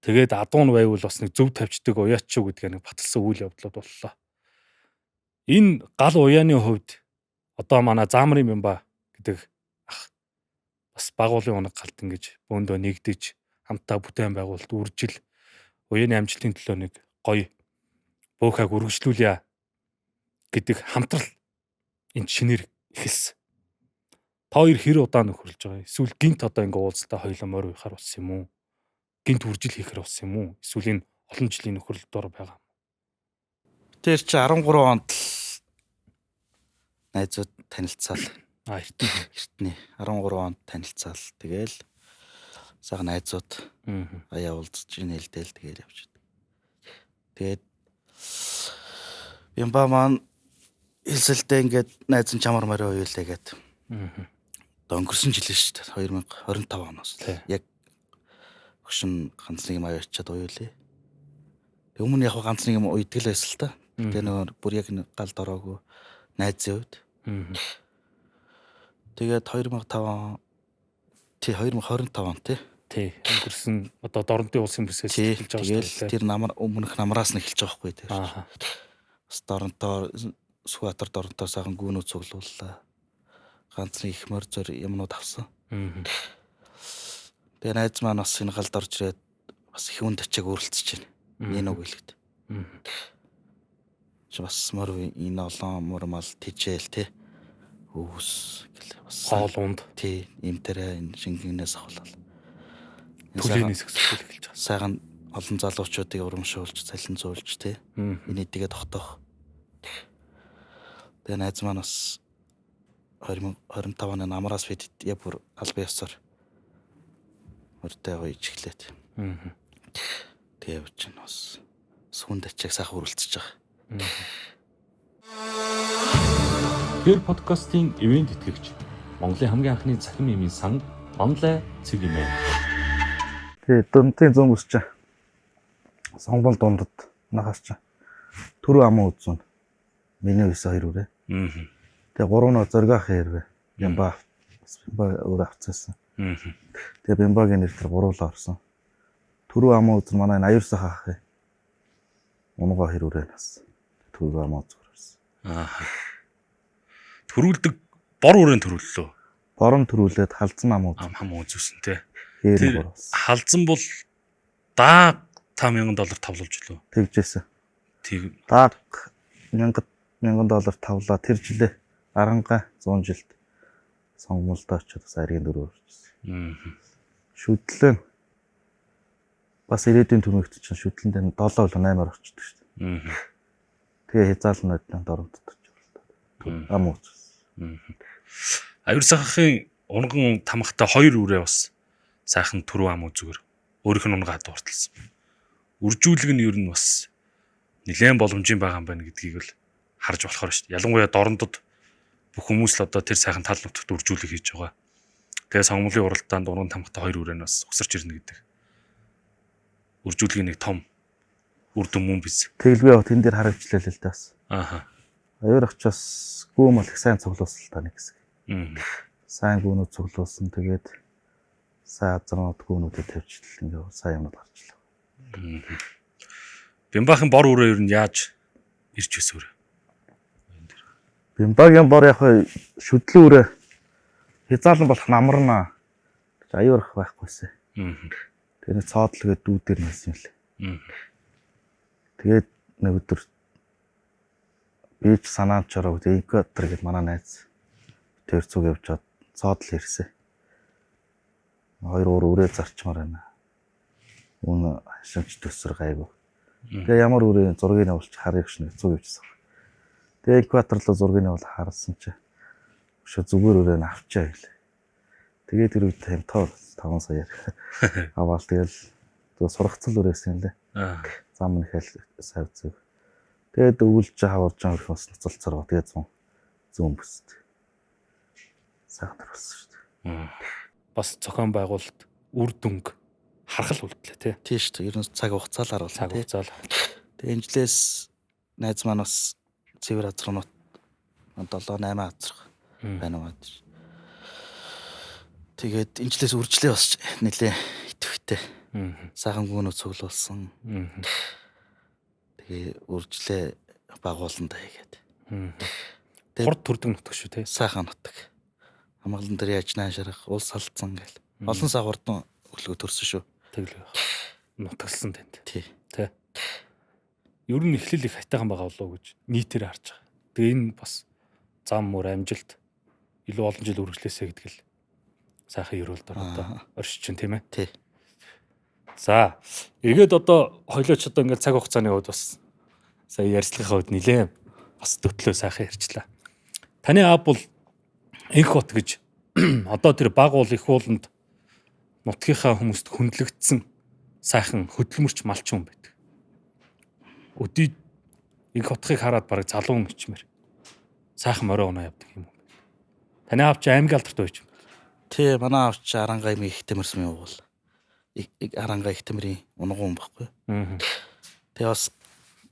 Тэгээд адуун байвал бас нэг зөв тавьчдаг уяач шүү гэдгээр нэг баталсан үйл явдлууд боллоо. Энэ гал уяаны хувьд одоо манай Заамрын Мямба гэдэг ах бас багуулын унаг галт ингэж бөөндөө нэгдэж хамтаа бүтээн байгуулалт үржил уяаны амжилтын төлөө нэг гоё бөөхаг үргэлжлүүлье гэдэг хамтрал энэ шинээр эхэлсэн. Та хоёр хэр удаа нөхөрлөж байгаа? Эсвэл гинт одоо ингээ уулзалтаа хоёулаа морь уйхаар болсон юм уу? Гинт үржил хийхэр болсон юм уу? Эсвэл энэ олон жилийн нөхөрлөлт дор байгаа юм? Тэр чи 13 онд найзууд танилцаал. Эртний 13 онд танилцаал. Тэгээл сайхан найзууд аяа уулзж нээлдээл тэгээл явчихдаг. Тэгээд Мямба маань хэлсэлтэй ингээд найз нь чамар морь уйлаа гэдэг. Одоо өнгөрсөн жил шүү дээ 2025 оноос. Яг өгшин ганц нэг юм аваачаад уйлаа. Өмнө яг ганц нэг юм уйдаг л байсан л та. Тэгээ нөр бүр яг галд ороогүй найзын үед. Тэгээд 2025 он тий. Тий. Өнгөрсөн одоо Дорнотын улсын бүсээс эхэлж байгаа шүү дээ. Тэр өмнөх намраас нь эхэлж байгаа хгүй тэр. Бас Дорнотоор Сүхбаатар Дорнотоо сайхан гүнүүд цуглууллаа. Ганц нэг их морь зөр юмнууд авсан. Тэгээ найз маань бас энэ галд орж ирээд бас их үнд очиаг өөрлөлдөж байна. Энэ үг хэлгээд. Чи бас мөр энэ олон мурмал тижээл те. Өөс гэлээ бас хоол унд тий юм дээр энэ шингэнээс ахвал. түлхийнээс эхэлж байгаа. Сайхан олон залуучуудыг урамшуулж, цалинзуулж те. Энэ эдгээ тогтоох. Тэгээ найз маань бас 2025 оны амраас бид яг бүр албан ёсоор өртөө гоё ичглээд. Тэгээ явж байна бас. Сүнд ачааг сайхан үргэлжлэж байгаа. Тэр подкастын ивент итгэгч Монголын хамгийн анхны цахим эмийн сан Онлайн цэг юм ээ. Тэгээ дунтын зүүн үсч сонгол дундад нахаас ч түрүү амаа үзүүн. Миний өсө 2 үрээ. Тэгээ 3 нөө зөргөх хэрвээ. Бямба өөр авцсан. Тэгээ бямбагийн нэр тэр гуруулаа орсон. Түрүү амаа үзэн манай аюурсах ах. Унгаа хэрвээ нас. Түрүү амаа үзүүрсэн. Төрүүлдэг бор үрэн төрүүллөө. Борон төрүүлээд халдсан амаа үзэн. Хам үзүүлсэн те. Тэр халдсан бол дааг $5,000 тавлуулж лөө. тэгжээсэн. Тэг Дааг $1,000 тавлаа тэр жилээ арангаа 100 жилд сонгомолдоо очиод бас арийн 4 өрчсөн. Шүтлэн бас ирээдүйн түмэгт чинь шүтлэнд 7 болоо 8-аар орчдөг шүү дээ. Тэгээ хязаалнууд нь доромтдож байна. Ам үзсэн. аюурсахын унган тамхтай 2 үрээ бас сайхан түрүү ам үзүүр өөрийнх нь унгаа дуурталсан. Үржүүлэг нь ер нь бас нэлээд боломжийн байгаа юм байна гэдгийг л харж болохоор шүү дээ. Ялангуяа дорндод бүх хүмүүс л одоо тэр сайхан тал нутагт үржүүлэг хийж байгаа. Тэгээ сонгомлын уралдаанд унган тамхтай 2 үрээ нь бас өсөрч ирнэ гэдэг. Үржүүлгийн нэг том үр дүн мөн биз. Тэглгүй яа тэн дээр харагчлаа л да бас. Аюур очоос гүм бол их сайн цуглуулсан та нэг хэсэг. Сайн гүнүүд цуглуулсан тэгээд сайн азрууд гүнүүдэд тавьчихлаа ингээ сайн юмнууд гарчлаа. Бямбаахын бор үрээ ер нь яаж ирж өсөөр. Бямбагийн бор яг шүдлэн үрээ хязаалан болох намарна. Аюурах байхгүйсэн. Тэр цоодлгээд дүүдэр нэсэн юм лээ. Тэгээд нэг өдөр бич санаачаараа инкватор гэдэг манай найз тэр зүг явж чад цоодл ирсэн. 2 үрээ зарчмаар байна. Үн шимч төсөр гайгүй. Тэгээ ямар үрээ зургийг авалч харъя гэж нэг зүг явжсан. Тэгээ инкватор руу зургийг нь бол харсан чи. Өшөө зүгээр үрээ нь авчаа гэлээ. Тэгээ тэр үед тоо 5 саяар аваад тэгэл сургацсан үрээсэн лээ. Зам нэхэл савцэг. Тэгээд өвлж хаварж байгаа хүмүүс ноцолцоор ба тэгээд зүүн бүст. Сайхан төрүүлсэн шүү дээ. Бас зохион байгуулалт үр дүнг харахал үлдлээ тий. Тийм шүү дээ. Ер нь цаг хугацаал харуулсан. Цаг хугацаал. Тэгээд энэжлээс найз маань бас цэвэр азрынууд 7-8 азрах байна уу. Тэгээд энэжлээс үржлээ бас нэлээ итгэвтэй. Сайхан гүнөө цуглуулсан. Тэгээ үржлээ багуулсан да хийгээд. Хурд төрдөг нутаг шүү тий. Сайхан нутаг. Амгалан дээр яаж наашрах, улс салцсан гэл. Олон сар хурдан өглөө төрсөн шүү. Тэглээ. Нутагсан тэнд. Тий. Тэ. Ер нь эхлэл их хайтайхан байгаа болов уу гэж нийтээр харж байгаа. Тэгээ энэ бас зам мөр амжилт илүү олон жил үргэлжлээсэ гэдэг л сайхан ерөөлд одоо оршиж чинь тийм ээ. Тий. За, эргээд одоо хоёлооч одоо ингээд цаг хугацааны хувьд бас сая ярьслахын хувьд нилээн бас төтлөө сайхан ярьчлаа. Таны аав бол энх бот гэж одоо тэр баг уул их ууланд нутгийнхаа хүмүүст хүндлэгдсэн сайхан хөдөлмөрч малчин хүн байдаг. Өдий энх хотхыг хараад бараг залуу ичмэр сайхан морой унаа явдаг юм. Таны аав чи аймаг алдарт байж юм. Тий, манай аав чи Арангаа аймгийн их тэмэрсэн юм бол. Арангаа их тэмрийн унган хүн байхгүй. Тэгээ бас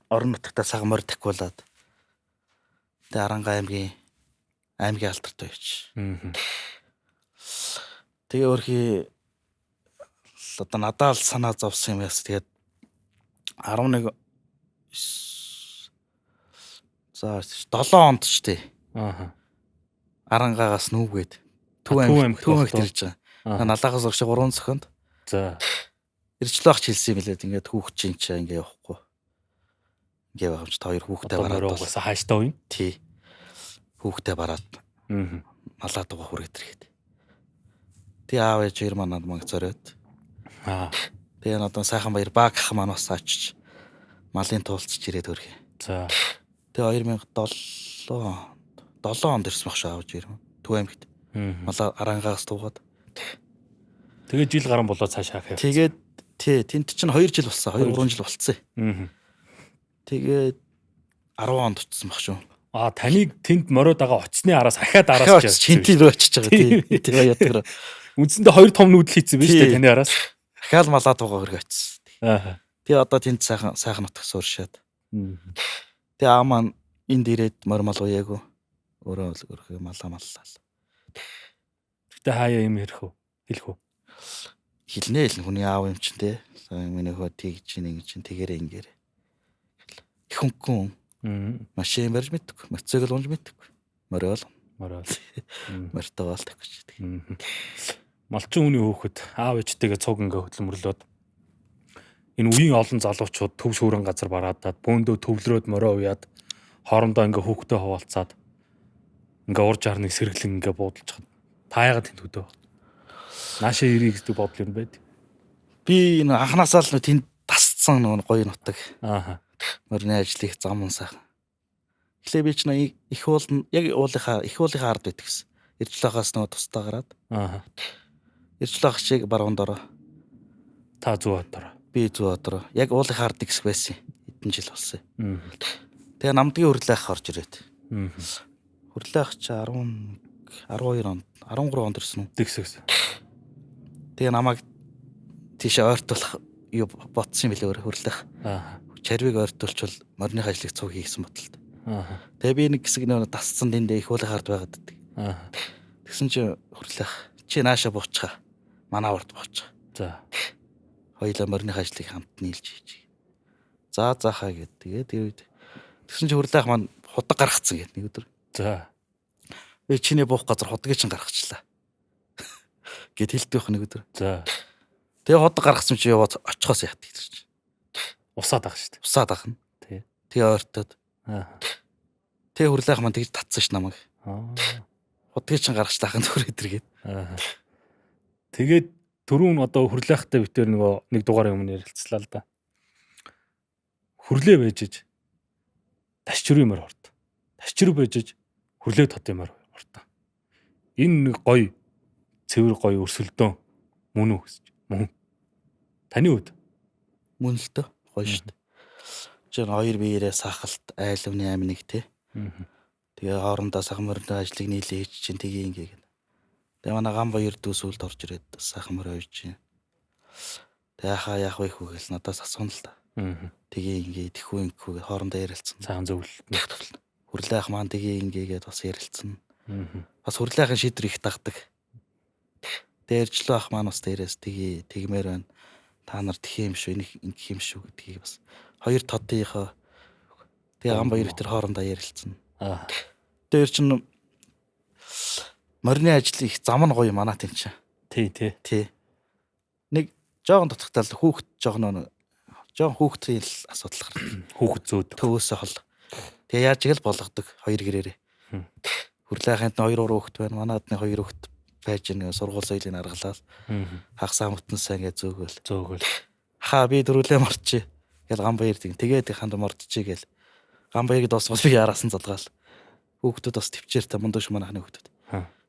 орон нутгатаа сага морь такуулаад. Тэгээ Арангаа аймгийн алдарт байж. Тэгээ өөрхий одоо надад санаа зовсон юм яас тэгээд 11 за 7 онд ч тий. Арангаагаас нүүгээд Төв аймагт ирж байгаа. Налаагаас урагш 3 цохинд За. Иржлээ ах хэлсэн юм билээд ингээд хүүхд чинь чаа ингээ явахгүй. Ингээ байгаа юм чи хоёр хүүхдээ бараад угаасаа хааштай уу? Тий. Хүүхдээ бараад Аа. малаад байгаа хүрээд ирэхэд. Тий аав ээж хоёр манад манг зориод. Аа. Тэгээ надад сайхан баяр баг ах маань бас очиж малын туулцч ирээд өргөө. За. Тэгээ 2007 онд ирсэн баг шүү аавж ирмэ. Төв аймагт. Малаа арангаас туугаад. Тэгээд жил гарan болоод цаашаа хаяа. Тэгээд тий тэнд чинь 2 жил болсон. 2 3 жил болцсон. Аа. Тэгээд 10 онд очсон баг шүү. Таныг тэнд мороод байгаа очсны араас ахаад араас чинтийн рүү очиж байгаа тий. Тэгээ ятгаар. Үндсэндээ 2 том нүүдэл хийсэн биз дээ таны араас. Ахаал малаад байгаа хэрэг очсон. Аа. Тэгээ одоо тэнд сайхан нутгас ууршаад. Тэгээ аа маань энд ирээд мормал уяагүй. Өөрөө малаа маллаа. Гэтэ хаяа юм ярих уу? Хэлэх үү? Хэлнэ л хүний аав юм чинь те. Миний хөө тэгж ин ингэж тэгэрэ ингээрэ. Их хөнгөн машин барьж мэддэг. Мотоцикл унж мэддэг. Морол. Мортовол тэгж. Малчин хүний хөөхөд аав ээжтэйгээ цуг ингээ хөдөлмөрлөөд энэ үеийн олон залуучууд төв шүүрэн газар бараадаад бөөндөө төвлөрөөд морио уяад хоорондоо ингээ хөөхтэй хуваалцаад ингээ урж арныг сэргэлэн ингээ буудалж хад. Та яагаад тэнд хөдөө? Наашаа ирэх гэдэг бодол юм байд. Би энэ анханасаа л тэнд тасцсан нэг гоё нутаг. Аа. Морины ажлыг замун сайхан. Эхлээ би ч нэг их уулна яг уулынхаа ард байдаг гэсэн. Иржлахаас нөгөө тустаа гараад. Аа. Иржлах чиг баруун дороо. Та зүүн дороо. Би зүүн дороо. Яг уулынхаа ард гис байсан. Хэдэн жил болсон. Тэгээ намдгийн хөрлөөх орж ирээд. Хөрлөөх чи 12 онд 13 онд ирсэн үү? Тэгсэгс. Тэгээ намайг тийш ойртуулах юу ботсон юм билээ хөрлөөх. Аа. Чарвиг ойртуулчвал морины ажлыг цуг хийсэн бодлоо. Аа. Тэгээ би нэг хэсэг нөө тасцсан дэндээ их уулын хард байгаад байдаг. Аа. Тэгсэн чи хөрлөөх. Чи нааша буучгаа. Манай урд буучгаа. За. Хоёулаа морины ажлыг хамт нийлж хийж. За заахаа гэд. Тэгээ тэр үед тэгсэн чи хөрлөөх маань худаг гаргацсан гэд нэг өдөр. За. Би чиний буух газар худгийг чинь гаргачлаа. Гэт хэлдэх нэг өдөр. За. Тэгээ худаг гаргацсан чи яваад очихоос яат гэж. Усаад ах шүү дээ. Усаад ах нь. Тий. Тэгээ ойртоод. Аа. Тэгээ хөрлөөх маань тэгж татсан ш намайг. Аа. Худгийг чинь гаргаж таахын түр өдргээд. Аа. Тэгээд түрүүн одоо хөрлөөхтэй битээр нэг дугаарыг өмнө ярилцлаа л да. Хөрлөө байжж ташчрын мөр хорт. Ташчр байжж хөрлөө тот юмар хорт. Энэ нэг гоё цэвэр гоё өрсөлдөөн мөн үү гэж. Мөн. Таны хувьд Мөн л дөө гоё шүү дээ. Жин хоёр биеэрээ сахалт айлвны амныг те. Тэгээ хоорондоо сайхан морины ажлыг нийлээ хийж чинь тгий ингээ. Тэгээ манай гам баяр дүүс үлд орж ирээд сайхан морь ойж чинь. Тэгээ хаа яах вэ хүү гэл надаас асууна л да. Тэгээ ингээ тэхүү ингээ хоорондоо ярилцсан. цаан зөвл. Хөрлөөх маань тэгээ ингээгээд бас ярилцсан. Бас хөрлөөхийн шийдвэр их дагдаг. Дээржлөө ах маань бас дээрээс тэгээ тэгмээр байна. Та нар тэх юм шүү, ингэх юм шүү гэдгийг бас хоёр тодынхоо тэгээ гам баяр тэр хоорондоо ярилцсан. Аа. Тэр чин морины ажил их зам нь гоё манаа тийм ч. Тий. Тий. Нэг жоохон дотготал жоохон хүүхдийн л асуудал гардаг. Хүүхэд зөөд. Төвөөсөө хол. Тэгээ яаж игэл болгодог хоёр гэрээрээ. Хөрлөөхөнд 2 хүүхэд байна. Манад нэг 2 хүүхэд байж нэг сургууль соёлыг аргалаад. Хагасаа мөтнөөсөө ингэ зөөгөл. Хаа би дөрүлээ морчи. Гэл гам баяр тэгээд ханд мордчихъя гэл. Гам баярыг дуусгал би яраасан залгаал. Хүүхдүүд бас төвчээр та мундагш манайхны хүүхдүүд.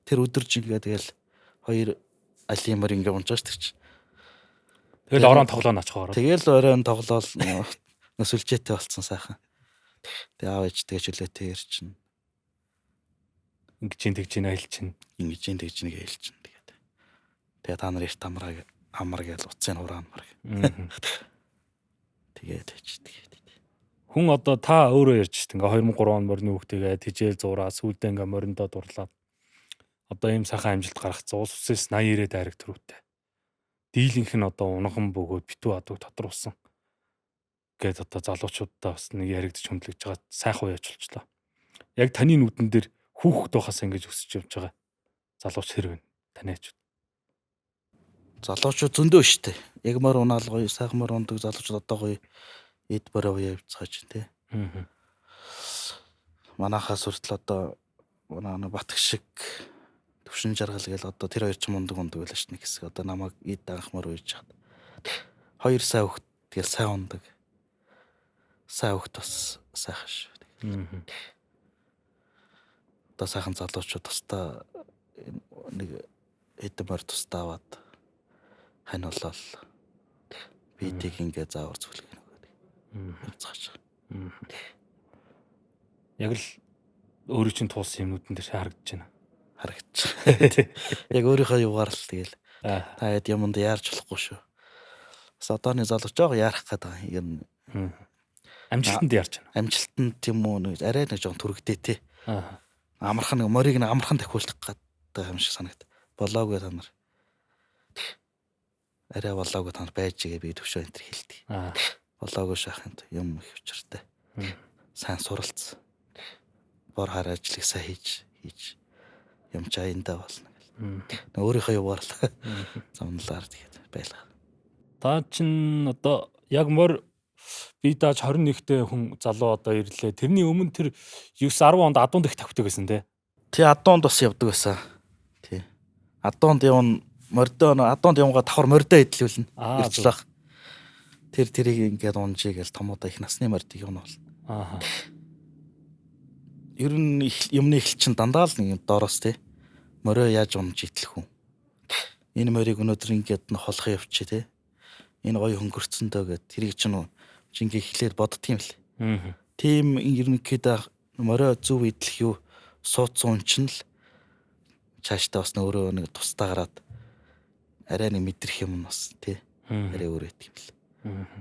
Тэр өдөрж ингэ тэгэл хоёр алим мөр ингэ унжаач тэр чинь. Тэгэл орон тоглоно очихоор. Тэгэл оройн тоглоол нөсөлжээтэй болцсон сайхан. Тэгээ аав ээж тэгээ чөлөөтэй ирчин. Ингэж айл чинь. Ингэж тэгж нэг ээлчин тэгээд. Тэгээ та нар эрт амар гээл уцын хураан мар. Тэгээд. Хүн одоо та өөрөө ярьж шít. Ингээ 2003 он морины хүүхдтэйгээ тижээл зураа сүйдээ ингээ мориндоо дурлаад. Одоо ийм сайхан амжилт гаргацсан. Улс усээс 80-90 дайраг төрөвтэй. Дийлэнх нь одоо унахан бөгөөд битүү адаг тодруулсан. Гэт одоо залуучуудаа бас нэг яригдчих хүндлэж байгаа сайхан үе ажиллачлаа. Яг таны нүдэн дээр хүүхэд байхаас ингэж өсөж явж байгаа залууч хэрэг таны хажууд. залуучууд зөндөө штэ. Яг мөр унаал гоё, сайхан мөр ундаг залуучууд одоо гоё эд бороо явцгааж тий. Манахаас хүртэл одоо манай Батг шиг төвшин жаргал гээл одоо тэр хоёр ч мундаг байлаа ш нэг хэсэг. Одоо намайг эд анхмаар үйж чад. Хоёр сая хөхт тэгэл сайн ундаг. Сайн хөхт бас сайхан шүү. Одоо сайхан залуучууд тусдаа нэг эдмэр тусдаа аваад хань болол бидийг ингээ заавар зүлгэнэ гэдэг. Явцгааж. Яг л өөрөө чинь туулсан юмнууд дээр харагдаж байна. Харагдаж. Яг өөрийнхөө юугаар л тэгэл. Та хэд юмд яарч болохгүй шүү. Бас одооны залууч жоо яарах гэдэг юм. Амжилтанд яарч байна. Амжилтанд тийм үү арай нэг жоон түрэгдээ те. Амархан нэг морийг нэг амархан дахиулах гэдэг юм шиг санагд. Болоогүй та нар. Арай болоогүй та нар байж гээ би төвшөө энэ хэлдэг. Болоогүй шаханд юм их учиртай. Сайн суралц. Бор хар ажлыг сайн хийж юм чаяндаа болно гэл. Өөрийнхөө яваар л замналаар тэгээд байлаа. Та чин одоо яг мөр би дааж 21-т хүн залуу одоо ирлээ. Тэрний өмнө тэр 9-10 онд адуунд их тавьдаг гэсэн тий. Тий адуунд бас явдаг байсан. Тий. Адуунд явна мордоо адуунд явгаа давхар мордоо идэлүүлнэ. Ирчлэх. Тэрийг ингээд унжиг гэл томоодоо их насны мордыг явна бол. Ер нь юмны эхлэл чинь дандаа л нэг доороос тий. Мороо яаж унж идэх хүн. Энэ морийг өнөөдөр ингээд холхоо явчих тий. Энэ гоё хөнгөрцөндөө гэд тэрийг чинь ингээ эхлээд боддгийм л. Тийм ерөнхийдөө мороо зөв идэх юу суудсан чинь л цаашдаа бас өөрөө нэг тусдаа гараад арай нэг мэдрэх юм бас тий. Арай өөрөө тийм л.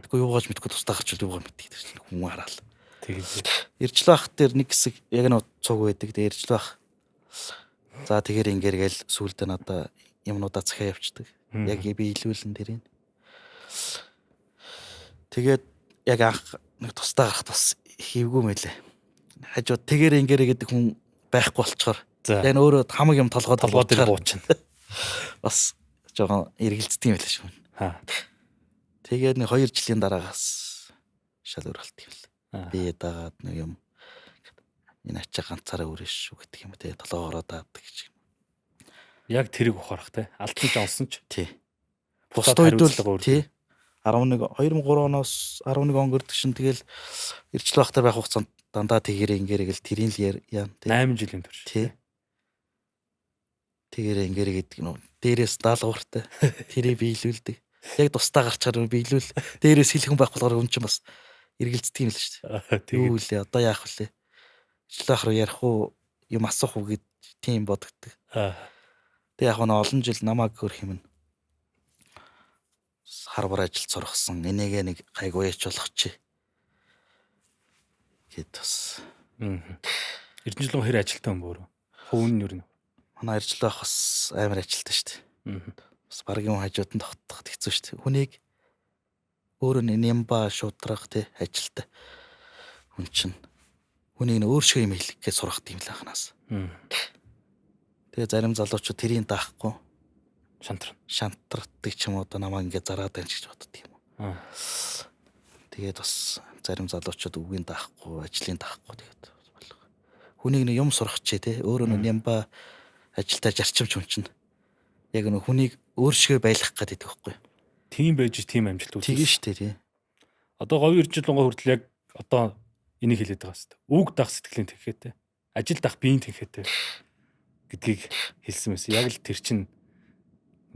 Тэгэхгүй юугаач мэдгүй тусдаа гарч юугаа мэддэг тэр хүн хараал. Тэгээд Иржлах дээр нэг хэсэг яг нэг цуг байдаг. Тэгээд Иржлах. За тэгэхээр ингээргээл сүулдэ надаа юмнуудаа захиа явчихдаг. Яг би илүүлэн дэрийн. Тэгээд яг анх нэг тусдаа гарахт бас хийвгүй мэлээ. Хажууд тэгэр ингээрэ гэдэг хүн байхгүй болчоор яг өөрөө хамаг юм толгойд буучна. Бас жоохон эргэлздэг юм байлаа шүү. Тэгээд нэг 2 жилийн дараагаас шал өөр болт юм л. Би дагаад нэг юм энэ ачаа ганцаараа өрөөш шүү гэдэг юм те толгоороо даадаг гэж. Яг тэрийг ухаарах те алтан ч онсон ч. Тий. Бусд үед бол тий 11 2003 оноос 11 он гэрдэг шин тэгэл ирчл багтар байх хугацаанд дандаа тэгэрэ ингээрэг л тэрийн л яа тий 8 жилийн турш. Тий. Тэгэрэ ингээрэг гэдэг нь дээрээс даалгавартай тэрийг биелүүлдэг. Яг тусдаа гарчаар биелүүл дээрээс хэлхэн байх болохоор өн чинь бас эргэлздэг юм л шүү дээ. Юу лээ одоо яах вүлээ? Ичлэх руу ярих уу юм асуух уу гэд тийм бодогддог. Тэг яг нэг олон жил намайг хөрх юм. Харбар ажилд сургасан. Энийгээ нэг гайгүй яч болох чи. Гэт бас. Эрдэнэчлэн хэр ажилтаа юм бөөрөө. Хувь нь юу нэ? Манай Эржлэх бас амар ажилтаа шүү дээ. Бас багийн хажууд нь тогтоход хэцүү шүү дээ. Хүнийг өөрөө нямба шудрах тий ажилтаа. Хүн чинь хүнийг нөө өөр шиг юм хэлэхгээ сурах тийм л анханаас. Тэгээ зарим залуучууд тэрийг даахгүй шантардаг ч юм уу одоо намайг ингээ зараад байна гэж боддог юм уу. Тэгээд бас зарим залуучууд үгийн даахгүй, ажлын даахгүй тэгээд болов. Хүнийг нэг юм сурах чий тий өөрөө нямба ажилтаа зарчимч хүн чинь яг нэг хүнийг өөр шигээ байлгах гэдэг байхгүй. Тийм байж тийм амжилт үүсэх. Тийм шүү дээ тий. Одоо говь Эржлэнгой хүртэл яг одоо энийг хэлээд байгаа шүү дээ. Үг дах сэтгэлийн тэнхээтэй. Ажил дах биеийн тэнхээтэй гэдгийг хэлсэн байсан. Яг л тэр чинь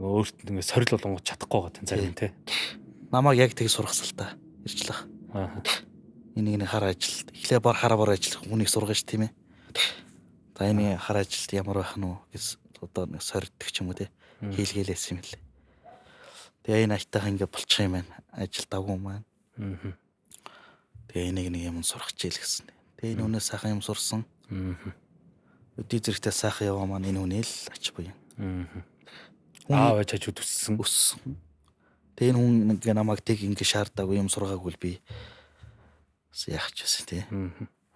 өөрт ингэ сорил болгонгод чадахгүй байгаа тань зарим тий. Намайг яг тийг сургасал та Эржлэх. Энийг нэг хар ажилд эхлээ бар хараа ажиллах хүнийг сургаж тийм ээ. За энэ хар ажилд ямар байх нь вэ гэж одоо нэг сориддаг ч юм уу тий. Хийлгээлээс юм л. Тэгээ энэ айтайхан ингэ болчих юм байна. Ажил давгүй юм байна. Тэгээ энийг нэг юм сурах чийл гэсэн. Тэгээ энэ үнэ сайхан юм сурсан. Өдий зэрэгтэй сайхан яваа маань энэ үнэ л ач буян. Аав ээж хажууд өссөн. Тэгээ энэ хүн нэг намайг тэг ингэ шаардаагүй юм сургаагүй би бас яах ч байсан тий.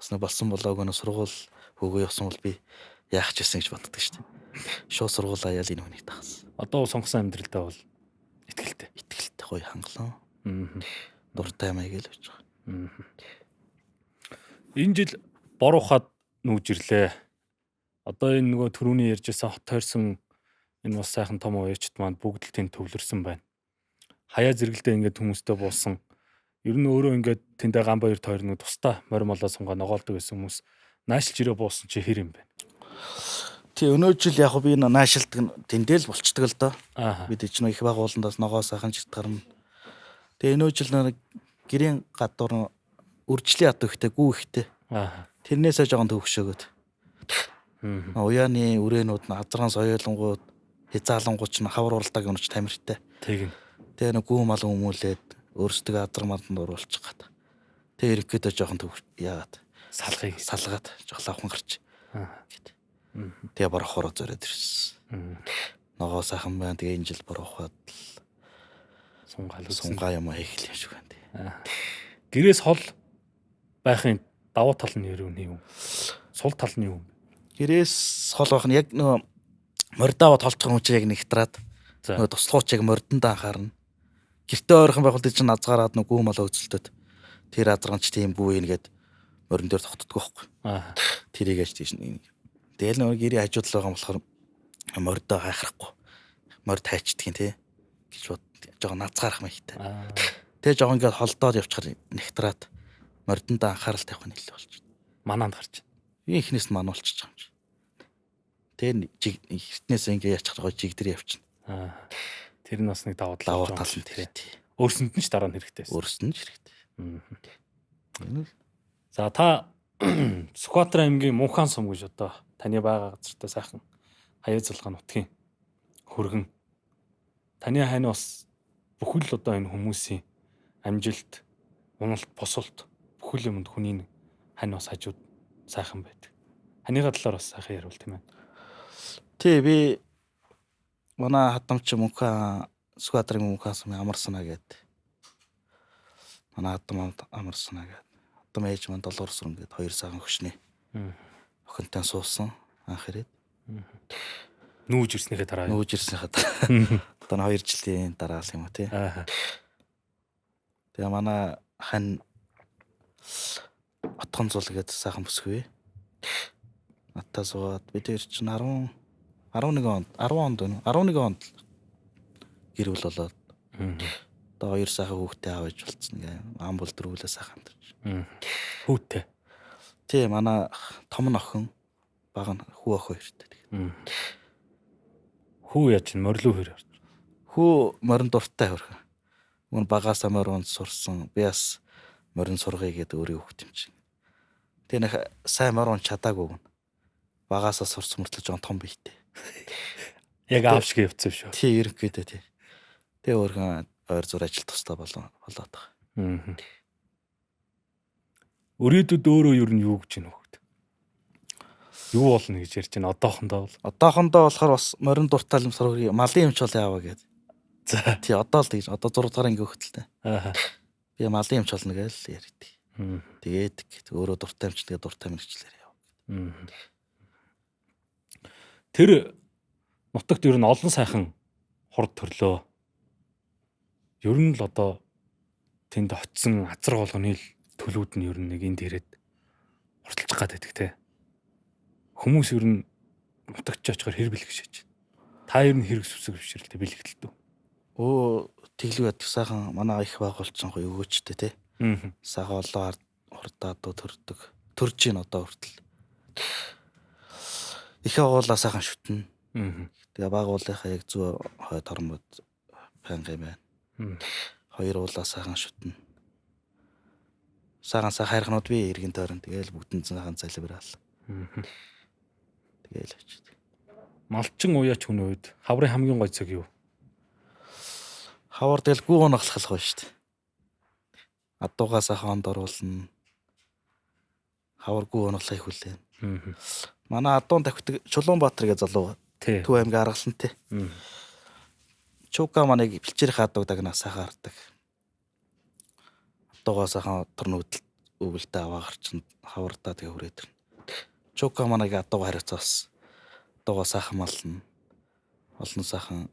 Бас нэг болсон болоогүй нэг сургууль хөөгөө явсан бол би яах ч байсан гэж боддог шүү дээ. Шууд сургууль аяал энэ хүнийг тахсан. Одоо сонгосон амьдралдаа бол гоё хангалуун. Дуртай юм аяг л байж байгаа. Энэ жил бор ухаад нүүж ирлээ. Одоо энэ нөгөө түрүүний ярьжсэн хот тойрсон энэ бас сайхан том уяачт маань бүгд л тэнд төвлөрсөн байна. Хаяа зэрэгэлдээ ингээд хүмүүстэй буусан. Ер нь өөрөө ингээд тэндээ Ганбаяр тойр нэг тусдаа морь молоо сунгаа ногоолдог байсан хүмүүс наашилж ирээ буусан чи хэр юм бэ? Тий өнөө жил яг би энэ наашилдаг тэндэл болчдөг л доо. Аа. Бид ч нэг их байгууллагаас ногоо сайхан жит гарна. Тэгээ өнөө жил нэг гэрийн гадуур үржлийн ат ихтэй гүү ихтэй. Аа. Тэрнээсээ жоохон төвөгшөөгөөд. Уяаны үрээнүүд нь азран соёолонгууд хязаалангууд ч хавар уралдааг юмч тамиртай. Тэг. Тэгээ нэг гүү мал өмүүлээд өөрсдөө азар малд оруулчих гад. Тэгээ ирэхэд жоохон яагаад салгаад жоохон авхан гарч. Гэт. Тэгээ борохороо зориод ирсэн. Ногоо сайхан байна. Тэгээ энэ жил борохоод сунгаа юм хийх юм шиг байна. Гэрээс хол байхын давуу тал нь юу юм? Сул тал нь юу юм? Гэрээс хол байх нь яг нөө мордаваа толцох юм чи яг нэгтраад нөө туслахууч яг мордондоо анхаарна. Гэртээ ойрхон байх бол чинь азгараад нөгөө гүү мал өцөлдөд тэр азгарч тийм гүү ийгээд морин дээр тогтдгоо байхгүй. Тэрийг аж тийш нэг. Тэгэл нөгөө гэрийн хажууд л байгаа юм болохоор мордоо хайхрахгүй. Морд хайчдгийг тий гэж бод жоохон назгаарах мэйхтэй. Тэгээ жоохон ингээд холдоод явчихаар нэгтраад мордондоо анхаарал тавих нь илүү болж байна. Манаанд гарч. Ихнээс нь мануулчих юм чи. Тэгээ эртнээс ингээд яачих гоё жигдэр явчихна. Тэр нь бас нэг давуу тал нь тэр. Өөрсөнд нь ч дараа нь хэрэгтэй. Өөрсөнд нь ч хэрэгтэй. За та Сүхбаатар аймгийн Мөнхаан сум гэж одоо таны байгаа газартаа сайхан хаяа залгаа нутгийн хөргөн. Таны хань бас бүхэл одоо энэ хүмүүсийн амжилт, уналт, босолт бүхэл юмд хүний хань бас хажууд сайхан байдаг. Ханыга талаар бас сайхан ярил тийм ээ. Тий би манай хадамч Мөнхаан Сүхбаатарын Мөнхаан сумын амар санаа гэдэг. Манай хадам амар санаа гэдэг. Хадам ээж маань 7 орсон гэдэг 2 сахан хөшнээ. Охинтой суусан анх ирээд. Нүүж ирснийхээ дараа. Нүүж ирснийхээ дараа. Одоо 2 жилийн дараа л юм уу тий. Тэгээ манай хань отхон зул гэдэг сайхан бүсгүй. Натаа суугаад бид тэр чинь 11 онд гэрүүл болоод. Одоо 2 сайхан хүүхдээ аваж болцсон гээ. Ам бүлдрүүлээ сайхан амтарч. Хүүтэй. Тий манай том нь охин бага нь хүү охин хоёртой. Хүү яаж морилуу хөр. Хүү морин дуртай хөрхөн. Мөн багаасаа морин сурсан. Би бас морин сургая гэдэг өөрөө хөвт юм чинь. Тэгээ нэг сайн морин чадаагүй. Багаасаа сурсан мөртлөө жоон том бийтэй. Яг аав шиг явцсан шүү. Тий ерөнхийдөө тий. Тэгээ өөрхөн ойр зур ажил тустай болоод байгаа. Өрөөдөд өөрөө юу нь юу гэж байна хөөд. Юу болно гэж ярьж байна одоохондоо бол. Одоохондоо болохоор бас морин дуртай юм сургая. Малын юмч бол яаваа гэдэг. За тий одоо л тэгж одоо 6 дахь анги хөлтэй. Би малын юмч болно гэж ярьдаг. Тэгээд өөрөө дуртай юмч тэгээ дуртай мэрэгчлэр яав. Тэр нутагт ер нь олон сайхан хурд төрлөө. Ер нь л одоо тэнд очисон азар болгоны төлүүд нь ер нь нэг энд ирээд хурцлчих гад байдаг те. Хүмүүс ер нь нутагч очихоор хэр бэлгшээж. Та ер нь хэрэг сүсэг бишрэлтэй бэлгэлтүү. Тэглүү яддаг сайхан манай их байгуулсан гоё өгөөчтэй те. Сайхан олоо хурдаад төрдөг. Төрж гин одоо хүртэл. Их байгууллаа сайхан шүтнэ. Тэгээ байгууллынхаа яг зүү хой тормод панга юм байна. Хоёр уулаа сайхан шүтнэ. Сайхан хайрхнууд би иргэн тойрон тэгээл бүгдэн сайхан залбираал. Тэгээл очив. Малчин уяач хүн үед хаврын хамгийн гой цаг юу? Хавар тэгэл гүү унаглах гоё шүү дээ. Адуугаа сайхан онд оруулна. Хавар гүү унаглахыг хүлээн. Манай адуун тавьдаг Чулуунбаатар гэж залуу. Төв аймгийн аргалантай. Чука манайг бэлчээрийн хаадаг дагнаас сайхан хардаг. Адуугаа сайхан торнуудл өвөлдөө аваа гарчин хавардаа тэгээ хүрээд ирнэ. Чука манайг адуугаа хариуцаас адуугаа сайхан мална. Олон сайхан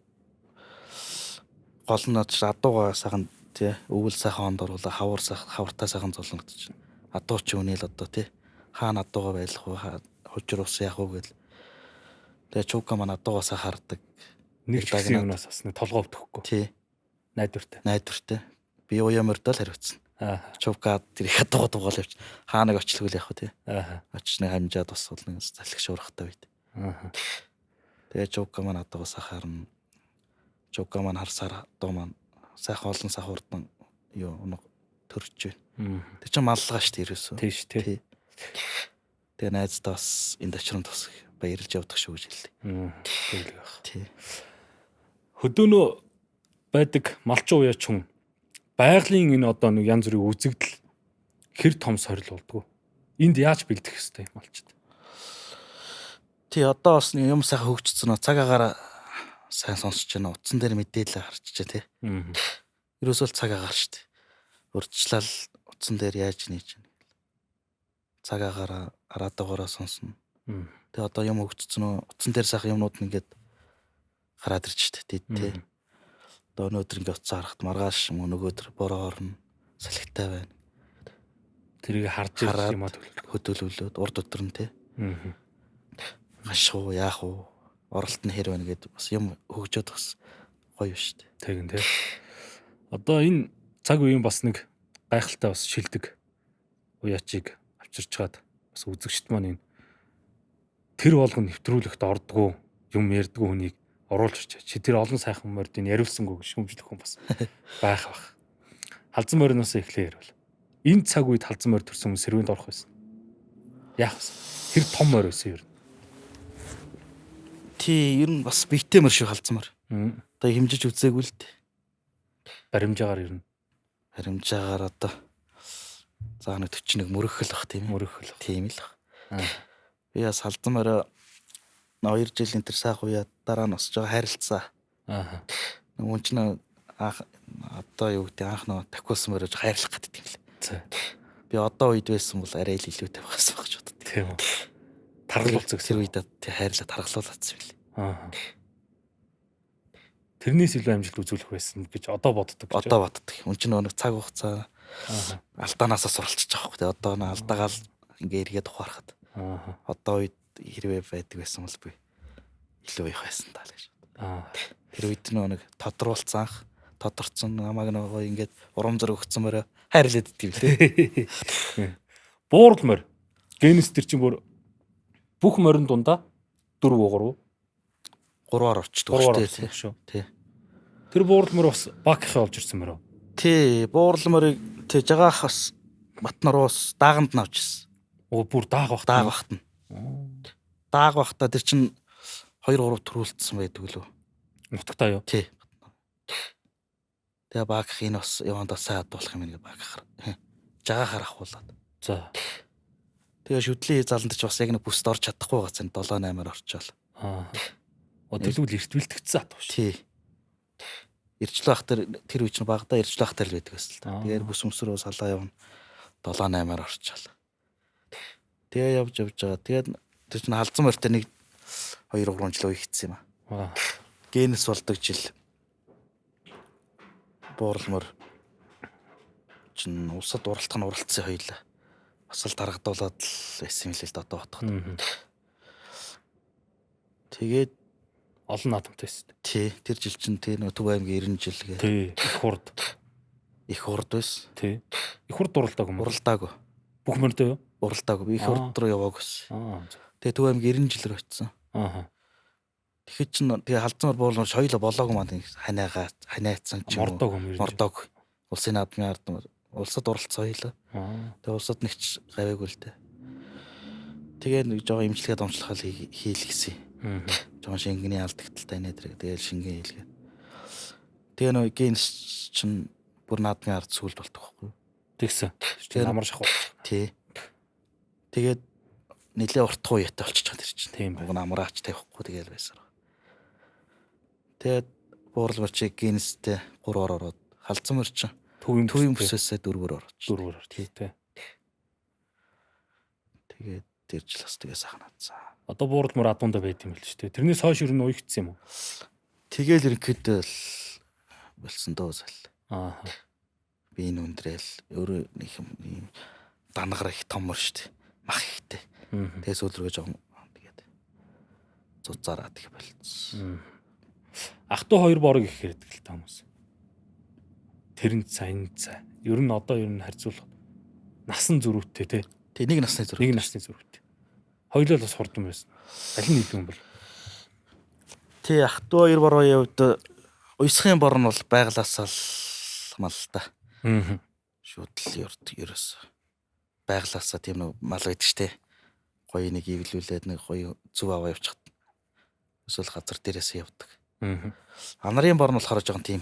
гол нь адуугаа сайхан тий өвөл сайхан онд оруулаа хавартай сайхан золонгодож. Адуу ч үнээл одоо тий хаана адуугаа байлах вэ хужир ус яах вэ гэл. Тэгээ чуука маань адуугаа сайхан хардаг. Нэг ч гэсэн юмнаас бас нэг толгоо өвдөхгүй. Тий. Найдвартай. Би уямөрдөл хариуцсан. Чуука тэр их адуугаа дугаал явч. Хаанаг очлгүй л явах тий. Очны хамжаад бас бол нэг залхих шуурхтай байд. Тэгээ чуука маань адуугаа сайхан чуука маань харсаар адуу маань сайхан олон сахурдан юу төрж байна. Тэг чи маллгаа шүү дээ ерөөсөө. Тий шүү тий. Тэгээ найздаа бас энэ дочрон тус баярлж явдаг шүү гэж хэлдэг. Тэглэг байх. Тий. Хөдөөнөө байдаг малчин уяач хүн байгалийн энэ одоо нэг янз бүрийн үзэгдэл хэр том сорил болдгоо. Энд яаж бэлдэх хэвтэй малчд. Тий одоо бас юм сайхан хөгжсөн нөө цаг агаараа сайн сонсож байна. Утсан дээр мэдээлэл харчихжээ тий. Ерөөсөө цаг агаар шүү дээ. Урдчлал утсан дээр яаж нээж байна. Цаг агаараа радиогоороо сонсно. Тэгээ одоо юм хөгжсөн нөө утсан дээр сайхан юмнууд нэгээд хараад ирж шүү дээ тий. Одоо өнөөдөр ингээ уцаа харахад маргааш өнөөгдөр бороо орно. Салхитай байна. Тэрийг харж ирэх юм аа хөдөлөвлөөд урд өдөр нь тий. Гашуу яах вэ? Оролт нь хэр байна гэдээ бас юм хөгжөөд бас гоё шүү дээ. Тэгин тий. Одоо энэ цаг үеийн бас нэг гайхалтай бас шилдэг уяачийг авчирч чад бас үзэгчд маань энэ тэр болгон нэвтрүүлэхт ордгоо юм ярьдгөө хүнийг оруулж очиж чи тэр олон сайхан мордыг яриулсангүй шүмжлэх хүн бас байх бах. Халзан мориноос эхлэе ярил. Энэ цаг үед халзан морь төрсөн хүн сэрвэнд орох байсан. Яах вэ? Тэр том морь байсан юм. Тий, ер нь бас битээ мөр шиг халзмаар. Одоо хэмжиж үзээгүй л дээ. Баримжаагаар ирнэ. Баримжаагаар одоо заа нэг 41 мөрөх л бах тийм ээ. Тийм л бах. Би бас халзмаар 2 жилийн тэр сайхан уяа дараа нь осож байгаа хайрлцаа. Нөгөө ч нэ одоо юу гэдэг анх нөө такуулсан мөрөж хайрлах гэдэг юм лээ. Би одоо үед байсан бол арай л илүүтэй байгаас баг ч боддог. Тийм үү. Таргалуулцаг тэр үед хайрлаа таргалуулсан юм лээ. Тэрнээс илүү амжилт үзүүлэх байсан гэж одоо боддог. Одоо боддог. Үн чинь нэг цаг хугацаа алдаанаасаа суралцж байгаа хөөх. Одоо н алдаагаал ингээ эргээд ухаарахад. Одоо үед хэрвээ байдаг байсан бол би илүү их байсан таа л гэж. Тэр үед нэг тодруулсан анх тодорцсон намайг нөгөө ингээд урам зориг өгсөн мөрөө хайрлаад иддэг юм лээ. Буурал морь. Генес тэр чинь бүр бүх морин дундаа 4 3 3-аар орчдөг шүү дээ. Тэр буурал морь бас Баакийнхаа олж ирсэн мөрөө. Тий, буурал морийг тий жагаах бас Батнаруус дааганд навч ирсэн. Бүр дааг бахтна. Дааг бахта тэр чинь 2 3 төрүүлсэн байдаг лөө. Нутагтаа юу? Тий. Тэгээ Баакх энэ бас явандаа сайн адуулах юм ингээд Баакхаар. Жагаахаар ахуулаад. За. Тэгээ шүдлийн заланд ч бас яг нэг бүст орж чадахгүй байгаа цэн 7 8-аар орчоол. Өдөглөл эрт бэлтгэцсэн атав шүү. Тий. Ирчлээ ах тэр үеч нь багада ирчлээ ах тэр л байдаг байсан л та. Тэгээд бүс өмсрөө салаа явна 7 8-аар орчоол. Тэгээ явж байгаа. Тэгээд тэр чинь халзан морьтой нэг 2 3 жил үеигдсэн юм аа. Генес болдог жил. Буурал морь чин усад уралтах нь уралцсан хоёлаа. Бас л дарагдуулаад л байсан юм л одоо бодоход. Тэгээд олон наадамтай байсан. Тий, тэр жил чинь тий нөгөө Төв аймгийн 90 жил гээ. Тий, их хурд байсан. Тий. Их хурд уралдаагүй юм. Уралдаагүй. Бүх морьтой юу? Уралдаагүй. Их хурд руу яваагүй. Тэгээ Төв аймгийн 90 жилээр очсон. Тэгэхэд чинь тэгээ халзан морь буулгаж хоёлоо болоогүй маань ханиацсан ч юм уу. Мордоогүй. Улсын наадмын ард улсад уралцсан хоёлоо. Тэгээ улсад нэгч гавьяагүй л дээ. Тэгээ нэг жоо имжлэгээ домчлохол хийлгэсэн. Жоо шингэний алдагталтай нэ тэр тэгээ шингэн хийлгээ. Тэгээ нөгөө генс чинь бүр наадмын ард сүлд болдог байхгүй юу? Тэгсэн. Тэгээ амар шахуу. Тий. Тэгээд нэлээ уртх уяатай болчих чад тэр чинь. Тийм байна. Амраач тавихгүй тэгээл байсан. Тэгээд буурал морь чи генстэй 3-оор ороод халзан морь чи төвийн бүсээсээ 4-өр орож. 4-өр тий. Тэгээд тэр жил бас тэгээ сайхан надсан. Одоо буурал морь адуундаа байт юм л шүү дээ. Тэрнээс хойш ер нь уягдсан юм уу? Тэгээл ерөнхийдөө болсон дөө зал. Би энэ үндрээл өөрөө нэг юм данагар их томор штэ. Мах ихтэй. Тэгээ сүүл рүү жоохон тэгээд зузаараад их болцсон. Ах トゥ хоёр борог их хэрэгдэг л та хүмүүс. Тэр нь сайн цай. Ер нь одоо харьцуулах насан зөрүүтэй тий. Тэг нэг насны зөрүү. Нэг насны зөрүүтэй. Хоёулаа л бас хурдан байсан. Аль нь илүү юм бол? Тий ах トゥ хоёр борооны хувьд уйсхын бор нь бол байглаасаа л мал та. Шууд л ерөөс байглаасаа тийм нэг мал байдаг штэ. Гоё нэг ивлүүлээд нэг гоё зүв аваа явчихад. Эсвэл газар дээрээсээ явдаг. Анарын бор нь болохоор жоохон тийм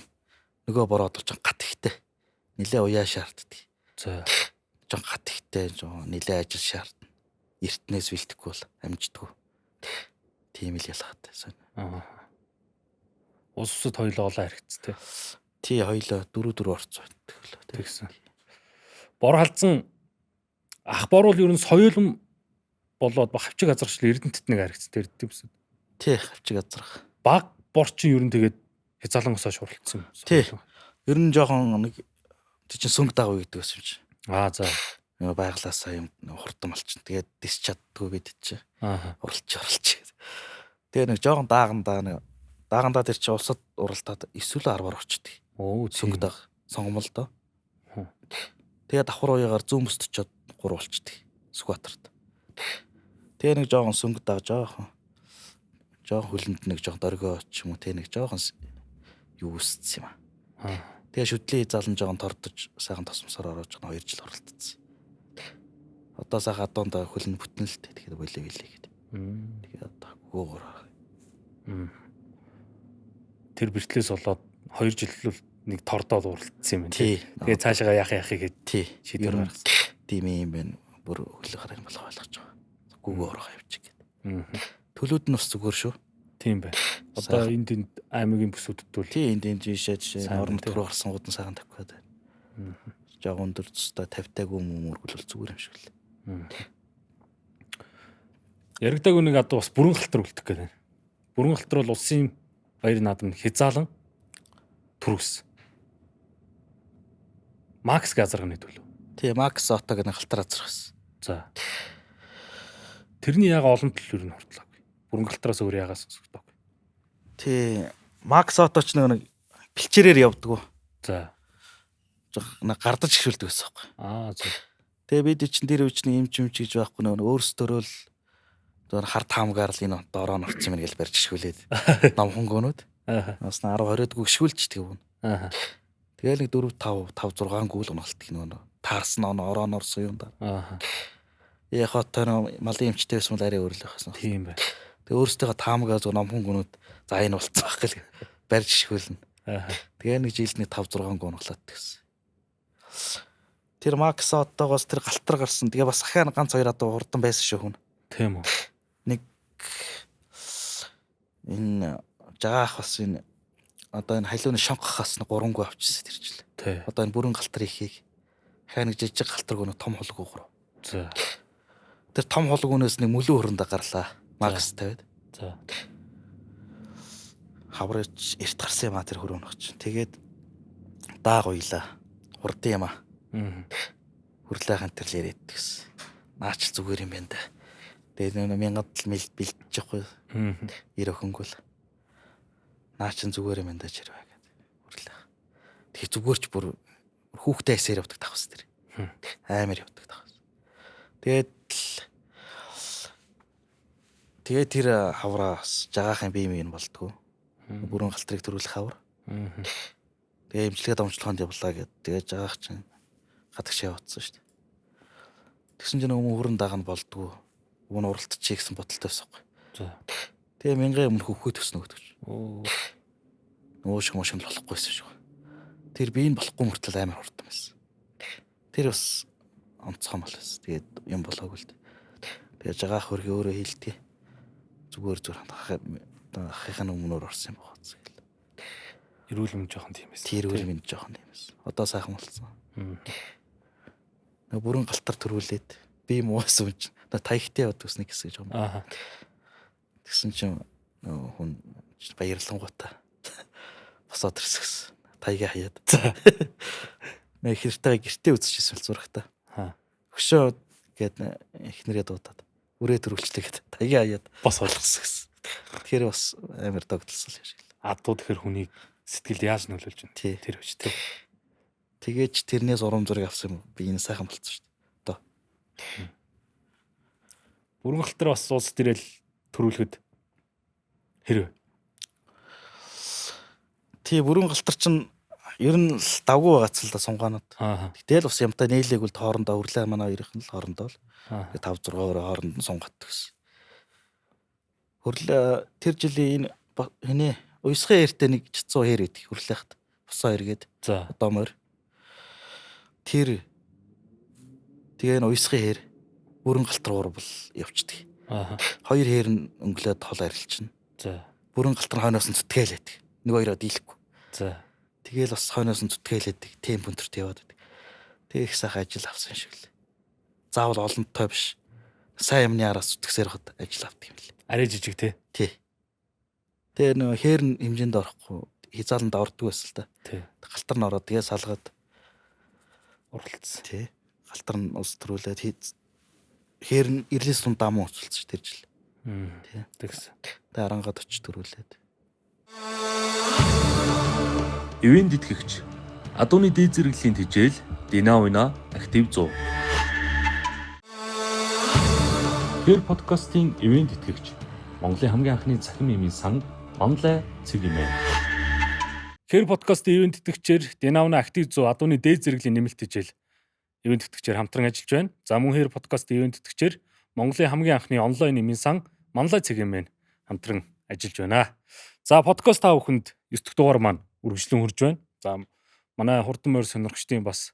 нөгөө бороод жоохон гат ихтэй. Нилээ уяа шаарддаг. За. Жоохон гат ихтэй жоохон нилээ ажил шаардна. Эртнээс бэлтгэхгүй бол амждаггүй. Тийм л ялгаатай сайн. Ус усад хоёлоо олон харигц тий. Тий хоёлоо 4 орцоо байдаг л тэгсэн. Бор халдсан ах бор бол ер нь соёлон болоод хавчиг азарчлал Эрдэнэтэд нэг харигцтэй ирдэг юмсан. Тий хавчиг азрах. Баг бор чинь ер нь тэгээд хязаалангасаа шуралцсан юм. Тий. Ер нь жоохон нэг тий чин сүнг дагав гэдэг байсан юм чи. За. Байглаасаа юм хурдан малчин. Тэгээд дис чаддгүй бид чи. Уралч. Тэгээ нэг жоохон даагандаа тэр чи улсад уралдаад эсвэл 10-аар очдөг. Сүнг даг сонгомол доо. Тэгээ давхар уягаар зүүн бүст очоод 3 болчдөг. Сүхбаатарт. Тэгээ нэг жоохон сүнг даг жоохон хөлөнд нэг жоохон дөргөө ч юм уу тэ нэг жоохон юу үсцсэн юм аа. Тэгээ шүдлийн залан жоохон тордож сайхан тосмосоор ороож 2 жил оролтсон. Одоо сайхан адуундаа хөлн бүтэн л тэ тэгэхээр болоо гэдэг. Тэгээ одоо гүүгээр. Тэр бэртлээс болоод 2 жил л нэг тордоод уралдсан юм байна. Тэгээ цаашаа яах гээд шийдвэр гаргасан. Тийм юм байна. Бүр хөлөг харах юм болох ойлгож байгаа. Гүүгээр орох явчих гээд. Төлөөд нь бас зүгээр шүү. Тийм байна. Одоо энд аймгийн бүсүүдэд бол тийм энд жишээ орон руу гарсан гууд нь сайхан тавьгаад байна. Жаг өндөр цустай 50-таг өмөргөл бол зүгээр юм шиг л. Яригдаг үнийг одоо бас бүрэн галтар үлдэх гээд байна. Бүрэн галтар бол улсын баярын наадам хязаалан төрөс. Макс газарганы төлөв. Тийм Макс Ото гэдэг галтар азархсан. За. Тэрний яга олон төл юу н хортлоогүй. Бүрэн галтараас өөр ягаас сонсогддог. Тий Макс Оточ нэг бэлчээрээр явдаг. За. Нэг гардаж гişүүлдэг байсан байхгүй. За. Тэгээ бид чинь тэр үуч нэг эмч гэж байхгүй нөө өөрсдөө л зөөр хар таамгаар л энэ дороо норцсон юм гэж барьж гişүүлээд номхон гөнүүд. Бас 10-20-д гişүүлчихдэг юм. Тэгээл нэг 4-5 6 гүйл унаалтдаг нөө таарсан ороон орсон юм да. Яг хотоо малын эмчтэй байсан бол арай өөрлөх байсан. Тийм бай. Тэгээ өөрсдөө таамгаа зөв номхон гүнүүд за энэ болцсон байх гэл барьж гişүүлнэ. Тэгээ нэг жилд нэг 5-6 гүн унаглаад гэсэн. Тэр Макс Отогоос тэр галтар гарсан. Тэгээ бас ахаа ганц хоёр одоо хурдан байсан шүү хүн. Тийм үү. Нэг энэ жагаах бас энэ одоо энэ халиуны шонхохоос 3 гоо авчихсан тэр жил. Одоо энэ бүрэн галтар ихийг хаа нэг жижиг галтар гоо том холгоо гоо. За. Тэр том холгооноос нэг мөлөө хөрөндө гарлаа. Макс тавиад. За. Хавраж эрт гарсан юм а тэр хөрөөнөх чинь. Тэгээд дааг уйлаа. Хурдан юм а. Хүрлээхэн тэр л яриад гэсэн. Наач зүгээр юм байна да. Тэгээд нэг 1000-д л бэлдэж явахгүй. 90 өхөнгөл. Наач зүгээр юм байна да чирвэ гэдэг. Хүрлээх. Тэгээ зүгээр ч бүр хүүхдээ эсээр явдаг тавс тэр. Амар явдаг тавс. Тэгээд тэр хавраас жагаахын бие юм болдгоо. Бүрэн галтарыг төрүүлэх хавар. Тэгээ имчилгээ дамжлаганд явлаа гэд. Тэгээ жагаах чинь гадагш явуулсан шүү дээ. Тэгсэн чинь өмнө хүрэн дагаа болдгоо. Өмнө уралдчих гэсэн бодолтой байсан байхгүй. За. Тэгээ 1000 өмнө хөхөө төснө гэдэг чинь. Нөөш машин л болохгүйсэн шүү. Тэр би энэ болохгүй мөртөл амар хурдан байсан. Тэр бас онцгой мал байсан. Тэгээд юм болоогүй л дээ. Тэгээ жагаах хөргөө өөрөө хийлтээ. Зүгээр ахихын өмнөөр орсон юм байна. Эрүүл мэнд жоохон тийм байсан. Тэр эрүүл мэнд жоохон тийм байсан. Одоо сайхан болсон. Нэг бүрэн галтар төрүүлээд би муусан юм чинь. Таягтай яваад төснө гэсэн юм. Тэгсэн чинь хүн баярлангуудаа босоод ирсэн. таяга хаяад. Нэ ихнэртэйгээ гэртээ үзчихсэн л зурагтаа. Хөшөө гээд ихнэрээ дуудаад үрээ төрүүлчлээгээд таяга хаяад Бас болгосон гэсэн. Тэгэхээр бас амар догтлсон л шиг. Адуу тэгэхээр хүнийг сэтгэлд яаж нөлөөлж байна? Тий. Тэр биш тий. Тэгээж тэрнээс урам зориг авсан юм. Би энэ сайхан болцсон шүү дээ. Одоо. Бүрэн галтар бас улс төрөл төрүүлэхэд хэрэг. Тий, бүрэн галтар чинь ер нь л давгүй байгац л да сунгаанууд. Гэтэл бас ямтай нийлээгүүл хоорондоо өрлөө манай хоёрын л хоорондоо л 5 6 өрөө хооронд нь сунгат гэсэн. Хөрлөө тэр жилийн энэ уйсгын хэртэй нэг 100 хэр идэх хөрлөөхт босоо эргээд. За. Одоо морь. Тэр тэгээ н уйсгын хэр бүрэн галтар урбал явцдаг. Хоёр хэр нь өнгөлөөд хол арилчихна. За. Бүрэн галтар хойноос нь зүтгэлээд. Нэг хоёроо дийлэхгүй. За. Тэгээл бас хойноос нь зүтгэлээд темп өнтөрт яваад байдаг. Тэгээ их сайхан ажил авсан шиг л. Заавал олонтой биш. Сайн юмны араас зүтгэсээр хад ажил авдаг юм л. Арай жижиг тий. Тий. Тэгээ нөө хээр нь хэмжээнд орохгүй хязааланд ордог байсан л да. Тий. Галтар нь ороод тэгээ салгаад уралцсан. Тий. Галтар нь ус төрүүлээд хээр нь ирлээс руу дам уцалж тэр жил. Тий. Тэгсэн. Тэгээ арангаад очиж төрүүлээд. Ивент тэтгэгч Адууны дээд зэрэглэлийн тэжээл Динавина актив 100. Тэр подкастын ивент тэтгэгч Монголын хамгийн анхны цахим эмийн сан Манлай цэг юм ээ. Хэр подкастын ивент тэтгэгчээр Динавина актив 100 Адууны дээд зэрэглэлийн нэмэлт тэжээл ивент тэтгэгчээр хамтран ажиллаж байна. За мөн хэр подкастын ивент тэтгэгчээр Монголын хамгийн анхны онлайн эмийн сан Манлай цэг юм ээ хамтран ажиллаж байна. За подкаст та бүхэнд 9 дахь дугаар маань үргэлжлэн хурж байна. За манай хурдан морь сонирхчдын бас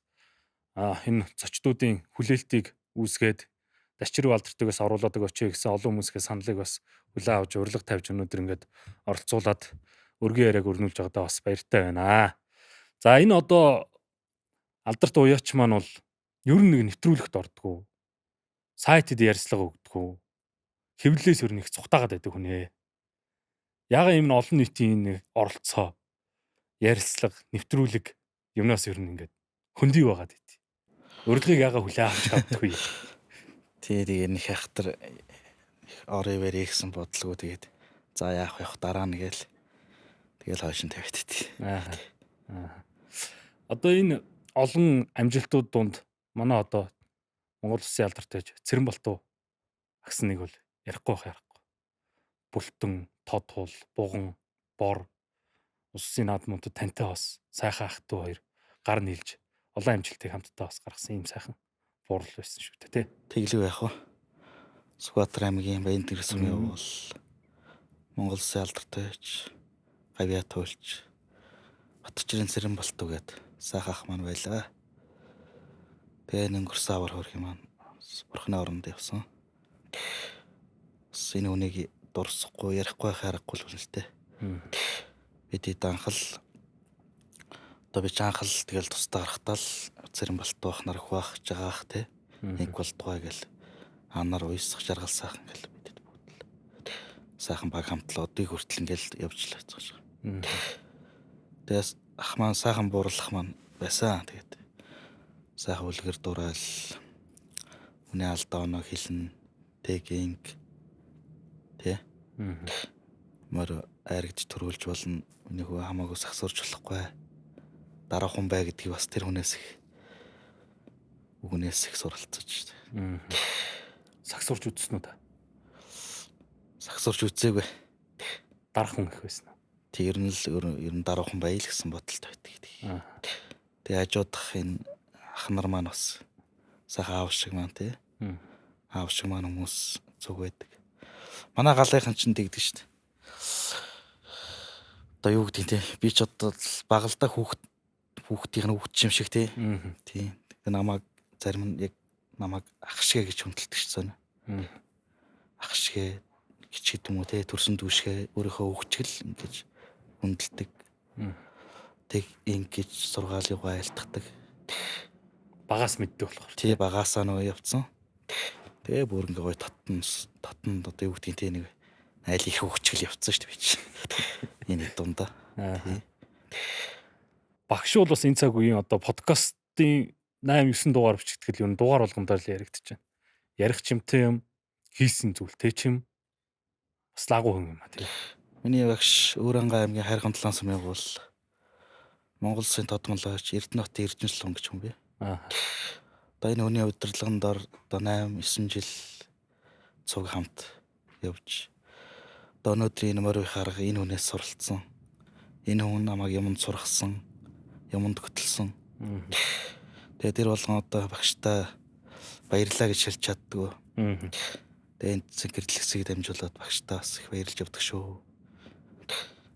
энэ зочдуудын хүлээлтийг үүсгээд Дашчирэг алдартагаас оруулаад очие гэсэн олон хүмүүсийн саналыг бас хүлээн авч урилга тавьж өнөөдөр ингээд оролцуулаад өргөн яриаг өрнүүлж байгаадаа бас баяртай байна. За энэ одоо алдарт уяач маань бол ер нь нэг нэвтрүүлэгт ордгоо. Сайтад ярьцлага өгдөггүй. Хэвлэлээс ер нь их цухтаагаад байдаг хүнээ. Яагаад юм олон нийтийн нэг оролцоо ярилцлага нэвтрүүлэг юмнаас ер нь ингээд хөндөй байгаад байд. Урилгыг яагаад хүлээн авч чаддаггүй. Тэгээ нэг хайхтар орой барь гэсэн бодлого тэгээд за яах вэ дараа нь гээл тэгэл хойш нь тавьд тий. Одоо энэ олон амжилтууд донд манай одоо Монгол Улсын алдартай Цэрэнбалтуу агсан нэг бол ярихгүй байхгүй. Бүлтэн, тод хул, буган, бор улсын наадмуудад тантай бас сайхан ах トゥ хоёр гар нийлж олон амжилтыг хамтдаа бас гаргасан юм сайхан буурал байсан шүү дээ тий. Тэглэв яах вэ? Сүхбаатар аймгийн Баянтэр сумын бол Монгол Улсын алдартай гавьяа туйлч Батчирын Цэрэнбалтуу гээд сайхан ах маань байлаа. Тэгээ өнгөрсөн авар хөрх юм маань бурхны оронд явсан. Энэ үнийг дурсахгүй ярихгүй хайрахгүй л үнэлтэй. Бид анхал одоо би анхал тэгэл тусдаа гарахтаа л Цэрэнбалтуу ах нар хуваах жагаах те. Нэг болтугай гэл анаар уйсах жаргал сайхан гэл бидэд бүгд л сайхан баг хамтлаа одыг хүртэл ингээл явж л байгаа. Тэгээс ах маань сайхан буурлах маань байсан. Тэгээд сайхан үлгэр дураал үнэ алдаа оноо хэлнэ тэгинг тэ мөр айрагч төрүүлж болно. Үнийг хамаагүй сахсуурч болохгүй. Дараа хүн бай гэдгийг бас тэр хүнээс их үгнээс их суралцаж шүү дээ. Сагсуурч үзсэн үү та? Сагсуурч үзээгүй. Дарах хүн их байсан уу? Тэр нь л ер нь дараа хүн байл гэсэн бодолтой байдаг. Тэгээ хажуудах энэ ах нар маань бас сайхан аав шиг маань тий. Аав шиг маань хүмүүс зүг байдаг. Манай галынхан ч тэгдэг шүү дээ. Одоо юу гэдэг тий. Би ч одоо багалдаа хүүхдийн хүүхд юм шиг тий. Тий. Намайг зарим нь яг намайг ах шигэ гэж хүндэлдэг шүү дээ. Ах шигэ гिचгэд юм уу тий. Төрсөн дүүшгээ өөрийнхөө хөвчгөл ингэж хүндэлдэг. Тэг ингэж сургаалыг айлтгадаг. Багаас мэддэг болохоор. Тий багаасаа нөө явцсан. Тэгээ бүр ингээ гоё татанд одоо юу гэдгийг тий нэг айл их хөвчгөл явцсан шүү дээ би чи. Энэ дундаа. багш бол бас энэ цаг үеийн одоо подкастын 8 9 дугаар бичигдэхэл юу дугаар болгондоо л яригдчихэж байна. Ярих чимтэй юм, хийсэн зүйл тэ чим бас лагуу хүн юм а тийм. Миний багш Өөрөнгө аймгийн Хайрхан Талаан сумын бол Монгол Улсын тодмолооч Эрдэнэ хотын Эрдэнэслэн гэж хүн бэ. Одоо энэ хүний удирдлагын дор одоо 8 9 жил цуг хамт явж одоо өнөөдрийн морь харга энэ хүнээс суралцсан. Энэ хүн намайг юмд сургасан, юмд хөтлсөн. Тэгээд тэр болгон одоо багштай баярлаа гэж хэлж чаддгүй. Тэгээд энэ гэрэлцгийг дамжуулаад багштай бас их баярлж явдаг шүү.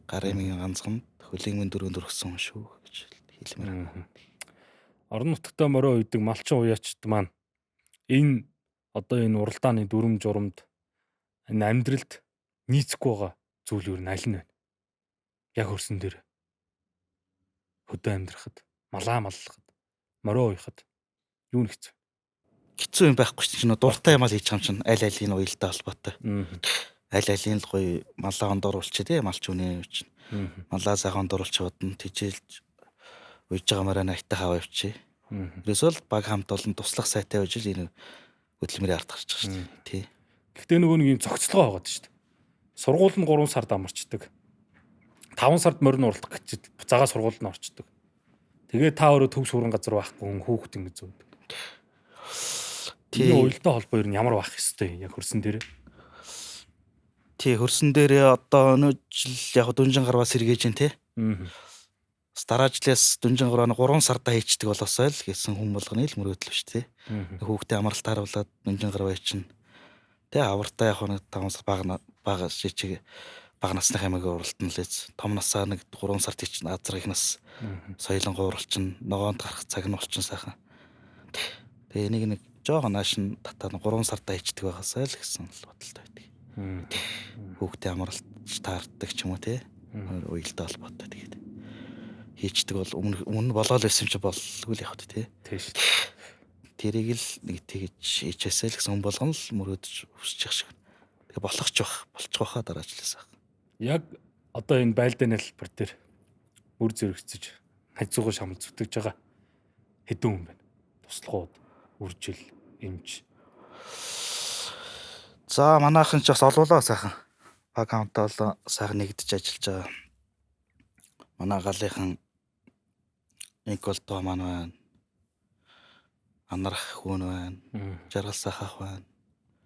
Гарын минь ганцхан хөлийн минь дөрөнд өргсөн шүү гэж хэлмээр. Орон нутгад морой уйдаг малчин уяачд маань энэ одоо энэ уралдааны дүрм журамд энэ амьдралд нийцэхгүй байгаа зүйл юу аль нь вэ? Яг хөрсөн дээр хөдөө амьдрахад, малаа маллахад, морой уйхад юу нь хэцүү? Хэцүү юм байхгүй чинь дуртай юм аа хийж байгаа юм чинь аль алийн уялдаа холбоотой. Аль алийн л гоё малаа ондоруулчих тий малч үнэ чинь. Малаа сайхан ондоруулчих бодно тижээлж уйж байгаа мараа найтаа хаваа явчих. Ерөөсөө л баг хамт олон туслах сайтай байж л энэ хөдөлмөрийн ард гарч байгаа шүү дээ тий. Гэхдээ нөгөө нэг юм цогцлогоо байгаад шүү дээ. Сургууль нь 3 сард амарчдаг. 5 сард морин уралдах гэж буцаага сургуульд нь орчдөг. Тэгээ та өөрөө төв суурин газар байхгүй хүүхэд ингэ зөөдөг. Тийм уялдаа холбоо ер нь ямар байх хэвтэй яг хөрсөн дээр. Тий хөрсөн дээрээ одоо өнөө жил яг дүнжин гарваа сэргээж जैन тий. Дараа жилээс дүнжин гарваа 3 сардаа хийчдэг болоосоо л гэсэн хүн болгоны л мөрөөдөл биш тий. Хүүхдээ амралт харуулад дүнжин гарваа чинь тий авартаа яг нэг 5 сар бага шичиг бага насны хэмээг уралдана лээз. Том насаа нэг 3 сард чинь азар их нас соёлонгоо уралчин ногоонд гарах цаг нь болчин сайхан. Тэгээ энийг нэг жоохон наашин татаа 3 сардаа хийчдэг байгаасаа л гэсэн л бодолтой байдаг. Хүүхдээ амралт таардаг ч юм уу тий. Уялдаа холбоотой тэгээд хийчдэг бол өмнө болоод байсан ч болгүй л явах тий. Тийш. Тэрийг л нэг тэгж хийчихээсэй л гэсэн хүн болгон л мөрөөдөж өсчих шиг. Тэгээ болох ч болчих واخа дараа жилээс. Яг одоо энэ байлдааны хэлбэр дээр үр зэрэгцэж хажуугаа шамал зүтгэж байгаа хэдэн хүн байна. Туслахууд, үржил, эмч. За манайхан ч бас олоолаа сайхан. Баг хамтаа бол сайхан нэгдэж ажиллаж байгаа. Манай галынхан Николтоо маань байна. Анарх хүн байна. Жаргал сахах байна.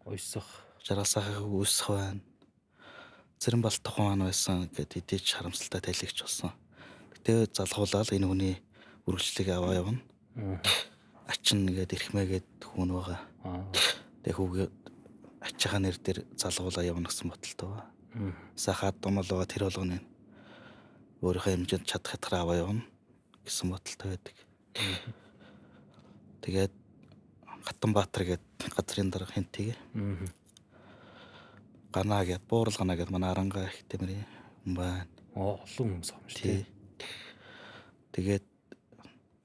Уйсах. Жаргал сахах үүсэх байна. Цэрэн балтах маань байсан гэд идэж харамсалтай тайлэгч болсон. Гэтэ залхуулаад энэ хүний үргэлжлэлийг аваа явна. Ачин нэгээд эрхмээгээд хүн байгаа. Тэг хүүгээ ачийнхаа нэр дээр залгуулаа явна гэсэн бодолтой ба. Сахаад думал байгаа тэр болгоны өөрийнхөө хэмжээнд чадах хэтэр аваа явна гэсэн бодолтой байдаг. Тэгээд Гатанбаатар гэдэг газрын дарга хинтгийг Ганаа гэд буурал ганаа гэд манай арангаа их тэмрийн хүн байна. Олон хүмүүс байгаа юм шүү дээ. Тэгээд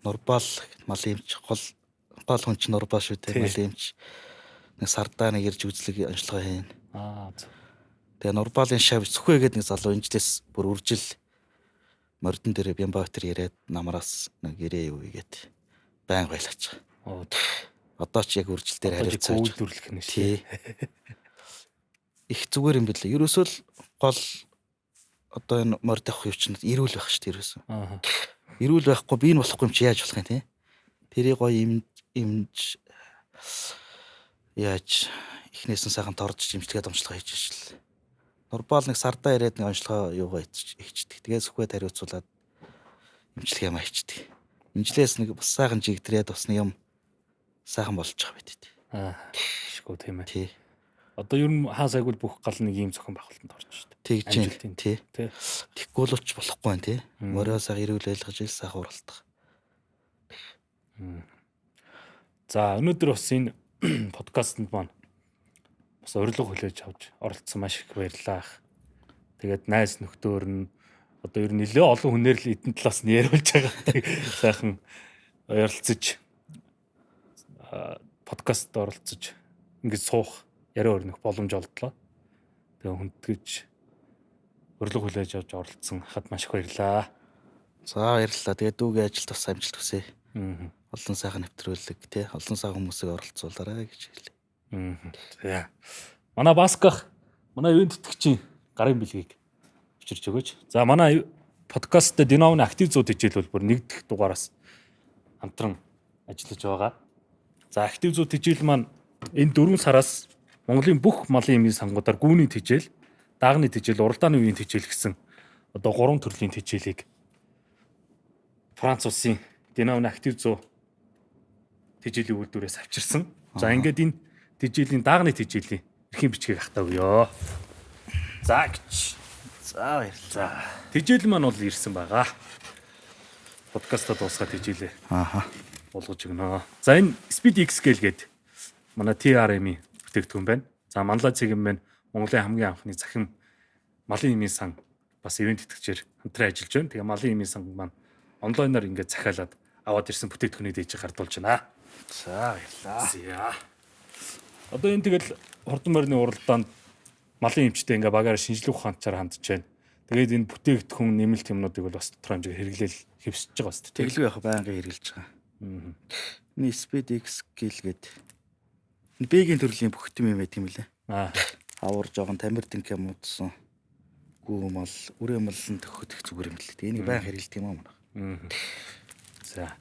Нурбаал мал эмч гол хүн чинь Нурбаал шүү дээ. Мал эмч нэг сардаа нэг ирж үзлэг онцлогоо хийн. Тэгээ Нурбаалын шав Сүхэ гэдэг нэг залуу инжлээс бүр үржил мордон дээр Бямбаатар яриад намраас нэг ирээ юу гэгээд байн байлаач. Одоо ч яг үржил дээр харилцаж үйлдвэрлэх нь шүү. Их зүгээр юм билээ. Ерөөсөө л гол одоо энэ морд авах юу чинь ирүүл байх шүү дээ ерөөсөө. Ирүүл байхгүй би энэ болохгүй юм чи яаж болох юм те? Тэрийг гоё имж яаж эхнээс нь сайхан торж имжлэгээд онцлогоо хийж шил. Нурбаал нэг сардаа ирээд нэг онцлогоо юугаа хийчдэг. Тэгээд Сүхбэд хариуцуулаад имжлэх юм хийчдэг. Имжлээс нэг бас сайхан жигдрээд бас нэг юм сайхан болж байгаа байт. Шгөө тийм ээ. Тий. Одоо ер нь хаа сайгүй бүх гал нэг ийм зохион байгуулалтанд орж шүү дээ. Тэгж тий. Тэггүй л ч болохгүй байх тий. Мороо сайхан ирүүл байлгаж ил сайхан уралдах. За өнөөдөр бас энэ подкастэнд маань бас урилга хүлээж авч оролцсон маш их баярлалаа. Тэгээд найз нөхдөөр нь одоо ер нь нэлээ олон хүнээр л эдэн талаас нь яриулж байгаа. Сайхан ярилцаж подкаст оролцож ингэж суух яриа өрнөх боломж олдлоо. Тэгээ хүндгэж урилга хүлээж авч оролцсон хад маш их баярлалаа. За баярлалаа. Тэгээд дүүгийн ажилд бас амжилт хүсье. Аа. Олон сайхан нэвтрүүлэг тий. Олон сайхан хүмүүсийг оролцуулаарай гэж хэлье. За. Манай Басках манай ивент тэтгэгчийн гарын бэлгийг авчирч өгөөч. За манай подкаст Диновны актив 100 хичээл бол бүр нэгдэх дугаараас хамтран ажиллаж байгаа. За актив 100 хичээл маань энэ 4 сараас Монголын бүх малын эмийн сангуудаар гүүний хичээл, даагны хичээл, уралдааны үеийн хичээл гэсэн одоо 3 төрлийн хичээлийг Франц улсын Диновны актив 100 хичээлийн үйлдвэрээс авчирсан. За ингээд энэ хичээлийн даагны хичээлийн эрхийн бичгийг хатаа өгөө. За гэж. За баярлалаа. Хичээл маань бол ирсэн байгаа. Подкастаа дуусгаад хичээлээ. Болгож өгнө. За энэ Speed XScale гээд манай TRM-ийн бүтээгдэхүүн байна. За Манлай цэгийн маань Монголын хамгийн анхны захин малын эмийн сан бас ивент тэтгэгчээр хамтран ажиллаж байна. Тэгээ малын эмийн сан маань онлайнаар ингээд захиалаад аваад ирсэн бүтээгдэхүүнийг дээж хардуулж байна. За баярлалаа. За. Одоо энэ тэгэл хурдан морины уралдаанд малын эмчтэй ингээ багаараа шинжлэх ухаанчаар хандж байна. Тэгээд энэ бүтээгдэхүүн нэмэлт юмнуудыг бол бас тодорхой хэмжээгээр хэрэглээл хэвсэж байгаа бас тийм. Тэглгүй яг байнга хэрэгжилж байгаа. Миний Speed XScale гээд Б-ийн төрлийн бүхтэн юм байт юм лээ. Авар жоохон тамир динк юм удсан. Гүү мал, үрээ малын төхөдөх зүгээр юм лээ. Энийг байнга хэрэгэлдэг юм аа. За.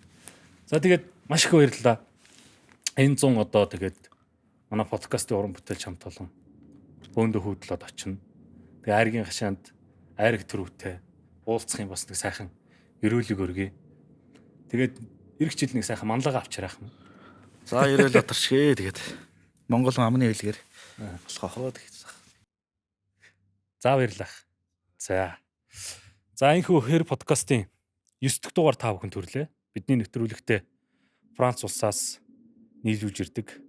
За тэгээд маш их баярлалаа. Энэ 100 одоо тэгээд манай подкастын уран бүтээлч хамт олон бөөндө хөвдлөд очино. Тэгээ айргийн хашаанд айраг төрөвтэй уулзах юм бас нэг сайхан өрөөлөг өргөе. Тэгээд эх жил нэг сайхан манлага авчирах юм. За ерөөл оторшгээ тэгээд Монгол амны хэлгээр болох хоо тэгсэн. За баярлалаа. За. За энэхүү хэр подкастын 9 дахь дугаар та бүхэнд хүрлээ. Бидний нэвтрүүлэгтээ Франц улсаас нийлүүлж ирдэг.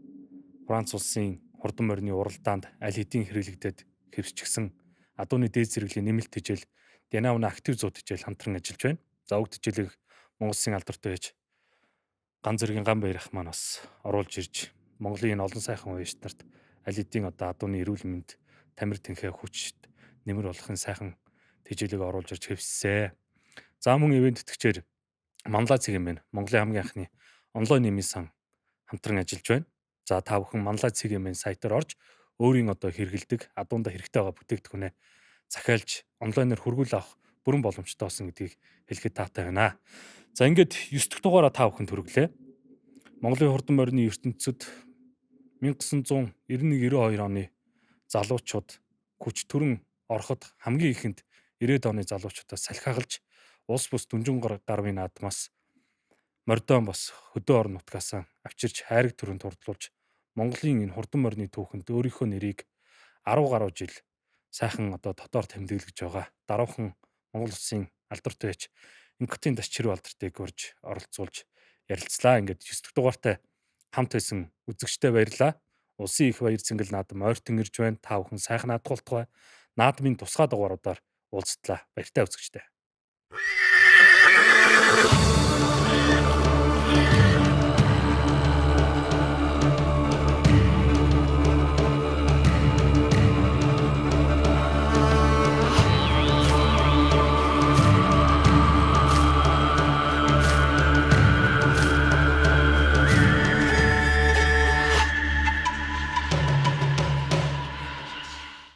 Франц улсын хурдан морины уралдаанд аль хэдийн хэрэглэгдээд хэвсчихсэн адууны дээд зэрэглэлийн нэмэлт хичээл Диновны актив 100 хичээл хамтран ажиллаж байна. За өгд хичээлийг Монгол Улсын алдартай ээж Ган зэргийн ган баярах маань бас оруулж ирж Монголын энэ олон сайхан үеч нарт аль хэдийн одоо адууны эрүүл мэнд тамир тэнхээ хүчт нэмэр болохын сайхан хичээлийг оруулж ирж хэвссэн. За мөн ивент тэтгэгчээр Манлай цэгийн байна. Монголын хамгийн анхны онлайн нэмийн сан хамтран ажиллаж байна. За та бүхэн Манлай цэгийн байна сайтаар орж өөрийн одоо хэрэгэлдэг адуундаа хэрэгтэй байгаа бүтээгдэхүүнээ захиалж онлайнаар хүргүүл авах бүрэн боломжтой болсон гэдгийг хэлэхэд таатай байна. За ингээд 9 дахь дугаараа та бүхэнд хүргэлээ. Монголын хурдан морины ертөнцид 1991-92 оны залуучууд хүч төрөн ороход хамгийн ихэнд 90-ад оны залуучуудаас салхиагалж улс бус дүнжин гарвын наадмаас мордон бос хөдөө орон нутгаас авчирч хайраг төрөнд хурдлуулж Монголын энэ хурдан морины түүхэнд өөрийнхөө нэрийг 10 гаруй жил сайхан одоо дотоор тэмдэглэж байгаа. Даруухан Монгол Улсын алдартай ээж Инкотын Дашчирүү алдртыг урьж оролцуулж ярилцлаа. Ингээд 9 дахь дугаартай хамт байсан үзэгчтэй баярлалаа. Улсын их баяр цэнгэл наадам ойртон ирж байна. Та бүхэн сайхан наадгуултгай. Наадмын тусгай дугааруудаар уулзтлаа. Баяртай үзэгчтэй.